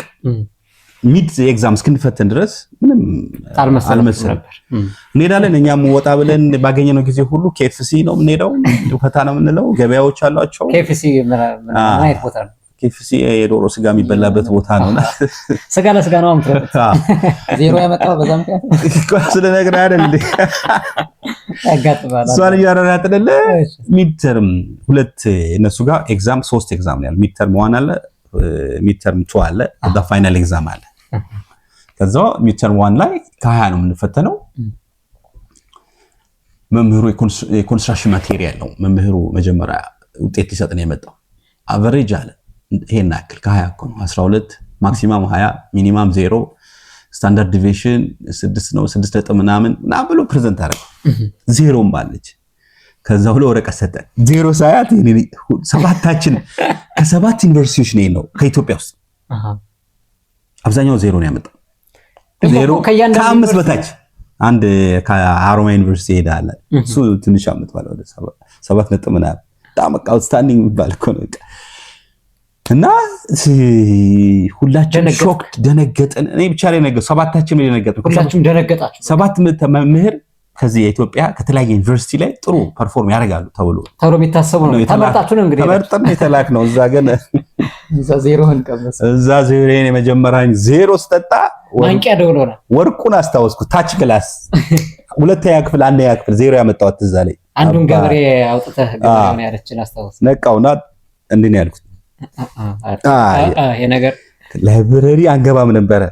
ሚድ ኤግዛም እስክንፈተን ድረስ ምንም አልመሰለም። እንሄዳለን እኛም ወጣ ብለን ባገኘነው ጊዜ ሁሉ KFC ነው የምንሄደው፣ ፈታ ነው የምንለው። ገበያዎች አሏቸው። KFC ማለት ቦታ ነው። KFC የዶሮ ስጋ የሚበላበት ቦታ ነውና ስጋ ለስጋ ነው አምጥተው ዜሮ ያመጣው በዛ ምክንያት ስለነገር አይደል እንዴ ያጋጥማል። ሷል ያራራጥደለ ሚድተርም ሁለት እነሱ ጋር ኤግዛም 3 ኤግዛም ነው ያለው። ሚድተርም 1 አለ፣ ሚድተርም 2 አለ፣ ከዛ ፋይናል ኤግዛም አለ። ከዛ ሚድተርም 1 ላይ ከ20 ነው የምንፈተነው። መምህሩ የኮንስትራክሽን ማቴሪያል ነው መምህሩ መጀመሪያ ውጤት ሊሰጥ ነው የመጣው። አቨሬጅ አለ ይሄን ያክል ከ20 እኮ ነው 12 ማክሲማም 20 ሚኒማም 0 ስታንዳርድ ዲቪዬሽን 6 ነው 6 ነጥብ ምናምን ብሎ ፕሬዘንት አደረገ። ዜሮም አለች። ከዛ ብሎ ወረቀት ሰጠን። ዜሮ ሳያት ሰባታችን ከ7 ዩኒቨርሲቲዎች ነው ከኢትዮጵያ ውስጥ አብዛኛው ዜሮ ነው ያመጣው። ዜሮ ከ5 በታች አንድ ከአሮማ ዩኒቨርሲቲ ሄዳለ እሱ ትንሽ አመጣው ወደ 7 ነጥብ ምናምን በጣም አውትስታንዲንግ የሚባል እኮ ነው። እና ሁላችን ሾክ ደነገጠን። እኔ ብቻ ላይ ነገ ሰባታችን ደነገጥን። ሁላችሁም ደነገጣችሁ። 7 መምህር ከዚህ የኢትዮጵያ ከተለያየ ዩኒቨርሲቲ ላይ ጥሩ ፐርፎርም ያደርጋሉ ተብሎ የሚታሰቡ ነው። ተመርጣችሁ ነው እንግዲህ ተመርጠን የተላክ ነው። እዛ ግን እዛ ዜሮን ቀመሰ። እዛ ዜሮን የመጀመሪያኝ ዜሮ ስጠጣ ማንቂያ ደውሎና ወርቁን አስታወስኩ። ታች ክላስ ሁለተኛ ክፍል አንደኛ ክፍል ዜሮ ያመጣሁት እዛ ላይ አንዱን ገብሬ አውጥተህ ገብሬውን ያለችን አስታወስ። ነቃውና እንዴ ነው ያልኩት። ይሄ ነገር ላይብረሪ አንገባም ነበረ።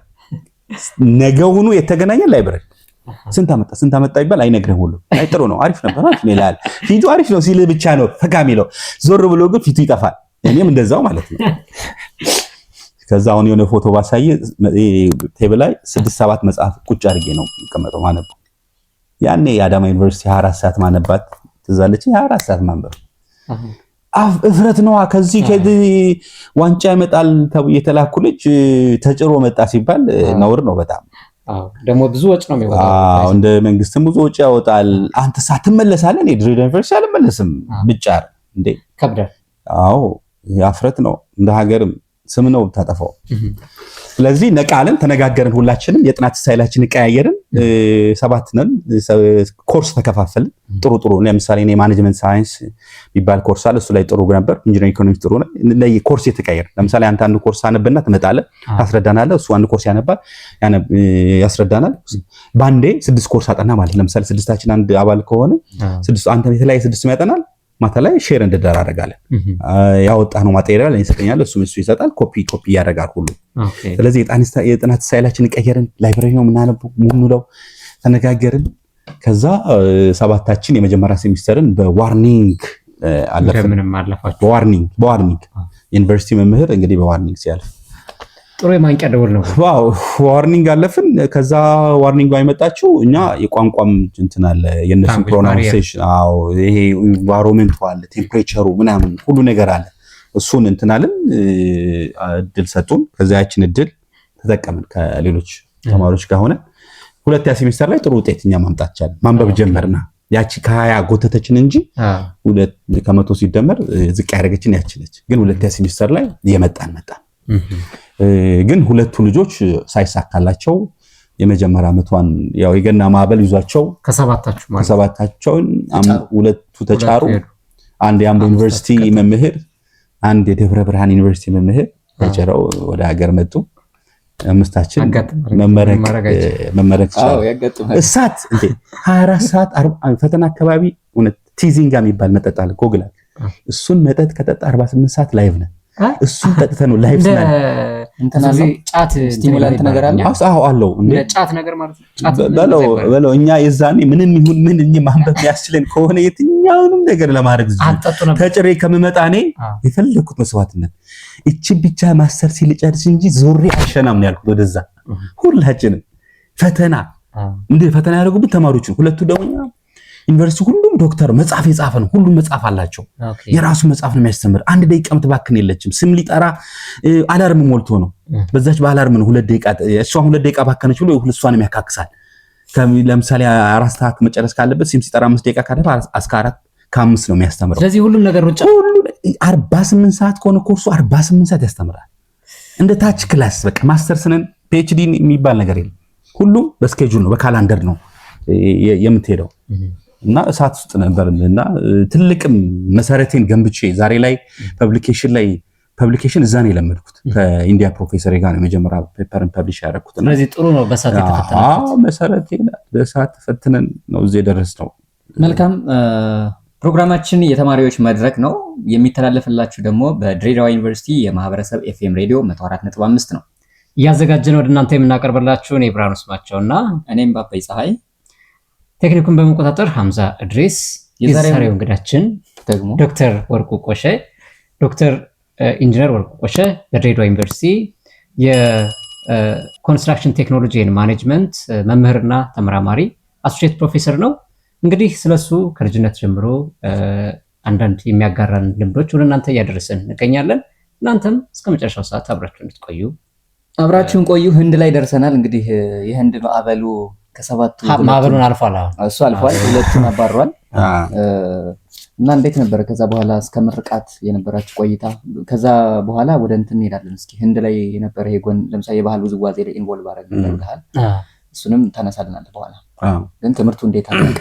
ነገውኑ የተገናኘ ላይብረሪ ስንት አመጣ ይባል አይነግርህም ሁሉ አይ ጥሩ ነው አሪፍ ነበር ይላል። ፊቱ አሪፍ ነው ሲል ብቻ ነው ፈጋ የሚለው። ዞር ብሎ ግን ፊቱ ይጠፋል። እኔም እንደዛው ማለት ነው። ከዛ አሁን የሆነ ፎቶ ባሳየ ቴብል ላይ 6-7 መጽሐፍ ቁጭ አድርጌ ነው የምቀመጠው ማነብ። ያኔ የአዳማ ዩኒቨርሲቲ 24 ሰዓት ማነባት ትዛለች። 24 ሰዓት ማንበብ እፍረት ነው። ከዚህ ዋንጫ ይመጣል ተብሎ የተላኩ ልጅ ተጭሮ መጣ ሲባል ነውር ነው በጣም። ደግሞ ብዙ ወጭ ነው የሚወጣው። እንደ መንግስትም ብዙ ወጭ ያወጣል። አንተ ሳትመለሳለህ እኔ ድሬዳዋ ዩኒቨርሲቲ አልመለስም ብቻር እንዴ ከብዳል። አዎ ያፍረት ነው። እንደ ሀገርም ስም ነው ታጠፋው። ስለዚህ ነቃለን፣ ተነጋገርን። ሁላችንም የጥናት ስታይላችን ቀያየርን። 7 ነን። ኮርስ ተከፋፈልን። ጥሩ ለምሳሌ እኔ ማኔጅመንት ሳይንስ የሚባል ኮርስ አለ። እሱ ላይ ጥሩ ነበር። ኢንጂነሪንግ ኢኮኖሚክስ ጥሩ ነው። ኮርስ የተቀየረ ለምሳሌ አንድ ኮርስ አነብና ትመጣለህ፣ ታስረዳናለህ። እሱ አንድ ኮርስ ያስረዳናል። ባንዴ 6 ኮርስ አጠና ማለት ለምሳሌ 6ታችን አንድ አባል ከሆነ 6 አንተ የተለያየ 6 ያጠናል። ማታ ላይ ሼር እንደራረጋለን። ያወጣነው ማቴሪያል ይሰጠኛል፣ እሱ ይሰጣል። ኮፒ ያደርጋል ሁሉ። ስለዚህ የጥናት ስታይላችንን ቀየርን። ላይብረሪ ነው የምናነበው ሙሉው ተነጋገርን። ከዛ 7ታችን የመጀመሪያ ሴሚስተርን በዋርኒንግ አለፈን። ምንም አለፋችሁ። በዋርኒንግ ዩኒቨርሲቲ መምህር እንግዲህ በዋርኒንግ ሲያልፍ ጥሩ የማንቂያ ደወል ነው። ዋው ዋርኒንግ አለፍን። ከዛ ዋርኒንግ ባይመጣችሁ እኛ የቋንቋም እንትን አለ የነሱ ፕሮናንሴሽን ይሄ ኢንቫይሮንመንቱ አለ ቴምፕሬቸሩ ምናምን ሁሉ ነገር አለ። እሱን እንትናልን እድል ሰጡን። ከዛ ያችን እድል ተጠቀምን ከሌሎች ተማሪዎች ጋር ሆነ ሁለተኛ ሴሚስተር ላይ ጥሩ ውጤት እኛ ማምጣት ቻለን። ማንበብ ጀመርና ያቺ ከ20 ጎተተችን እንጂ 2 ከመቶ ሲደመር ዝቅ ያደረገችን ያችለች። ግን ሁለተኛ ሴሚስተር ላይ የመጣን ግን ሁለቱ ልጆች ሳይሳካላቸው የመጀመሪያ ዓመቷን ያው የገና ማዕበል ይዟቸው ከሰባታቸው ሁለቱ ተጫሩ። አንድ የአምቦ ዩኒቨርሲቲ መምህር፣ አንድ የደብረ ብርሃን ዩኒቨርሲቲ መምህር ተጨረው ወደ ሀገር መጡ። አምስታችን መመረቅ እሳት እንዴ 24 ሰዓት ፈተና አካባቢ ቲዚንጋ የሚባል መጠጥ አለ ጎግል። እሱን መጠጥ ከጠጣ 48 ሰዓት ላይቭ ነን። እሱን ጠጥተን ነው ላይፍ ነን። እንትናዚህ ጫት ስቲሙላንት ነገር አለ። አለው እንዴ ጫት ነገር ማለት ጫት በለው እኛ የዛኔ ምንም ይሁን ምን እኛ ማንበብ ያስችለን ከሆነ የትኛውንም ነገር ለማድረግ ተጭሬ ከመመጣ እኔ የፈለኩት መስዋዕትነት እቺ ብቻ ማስተር ሲልጨርስ እንጂ ዞሬ አሸናም ነው ያልኩት። ወደዛ ሁላችንም ፈተና እንደ ፈተና ያደረጉብን ተማሪዎች ሁለቱ ደግሞ ዩኒቨርሲቲ ሁሉም ዶክተር መጽሐፍ የጻፈ ነው። ሁሉም መጽሐፍ አላቸው። የራሱ መጽሐፍ ነው የሚያስተምር። አንድ ደቂቃ ምትባክን የለችም። ስም ሊጠራ አላርም ሞልቶ ነው። በዛች በአላርም ነው 2 ደቂቃ እሷን 2 ደቂቃ ባከነች ብሎ እሷንም ያካክሳል። ለምሳሌ 4 ሰዓት መጨረስ ካለበት ሲም ሲጠራ 5 ደቂቃ ካደረገ እስከ 4 ከ5 ነው የሚያስተምረው። ስለዚህ ሁሉም ነገር ሩጫ 48 ሰዓት ከሆነ ኮርሱ 48 ሰዓት ያስተምራል። እንደ ታች ክላስ በቃ ማስተርስንን ፒኤችዲ የሚባል ነገር የለም። ሁሉም በስኬጁል ነው፣ በካላንደር ነው የምትሄደው። እና እሳት ውስጥ ነበርና ትልቅም መሰረቴን ገንብቼ ዛሬ ላይ ፐብሊኬሽን እዛ ነው የለመድኩት። ከኢንዲያ ፕሮፌሰር ጋር ነው የመጀመሪያ ፔፐርን ፐብሊሽ ያደረኩት። ስለዚህ ጥሩ ነው። በእሳት የተፈተነው መሰረቴን በእሳት ተፈትነን ነው እዚህ የደረስነው። መልካም። ፕሮግራማችን የተማሪዎች መድረክ ነው የሚተላለፍላችሁ ደግሞ በድሬዳዋ ዩኒቨርሲቲ የማህበረሰብ ኤፍኤም ሬዲዮ 104.5 ነው እያዘጋጀን ወደ እናንተ የምናቀርብላችሁ። እኔ ብርሃኑ ስማቸውና እኔም ባባይ ፀሐይ፣ ቴክኒኩን በመቆጣጠር ሐምዛ እድሪስ። የዛሬው እንግዳችን ደግሞ ዶክተር ወርቁ ቆሸ፣ ዶክተር ኢንጂነር ወርቁ ቆሸ በድሬዳዋ ዩኒቨርሲቲ የኮንስትራክሽን ቴክኖሎጂ ኤንድ ማኔጅመንት መምህርና ተመራማሪ አሶሺየት ፕሮፌሰር ነው። እንግዲህ ስለሱ ከልጅነት ጀምሮ አንዳንድ የሚያጋራን ልምዶች ወደ እናንተ እያደረስን እንገኛለን። እናንተም እስከ መጨረሻው ሰዓት አብራችሁን ቆዩ። ህንድ ላይ ደርሰናል። እንግዲህ የህንድ ማዕበሉ ከሰባቱ ማዕበሉን አልፏል። እሱ አልፏል፣ 2ቱን አባሯል። እና እንዴት ነበር ከዛ በኋላ እስከ ምርቃት የነበራችሁ ቆይታ? ከዛ በኋላ ወደ እንትን እንሄዳለን። እስኪ ህንድ ላይ የነበረ ጎን ለምሳሌ የባህል ውዝዋዜ ላይ ኢንቮልቭ አደረግ ነበር ብለሃል። እሱንም ታነሳልናለህ በኋላ። ግን ትምህርቱ እንዴት አለቀ?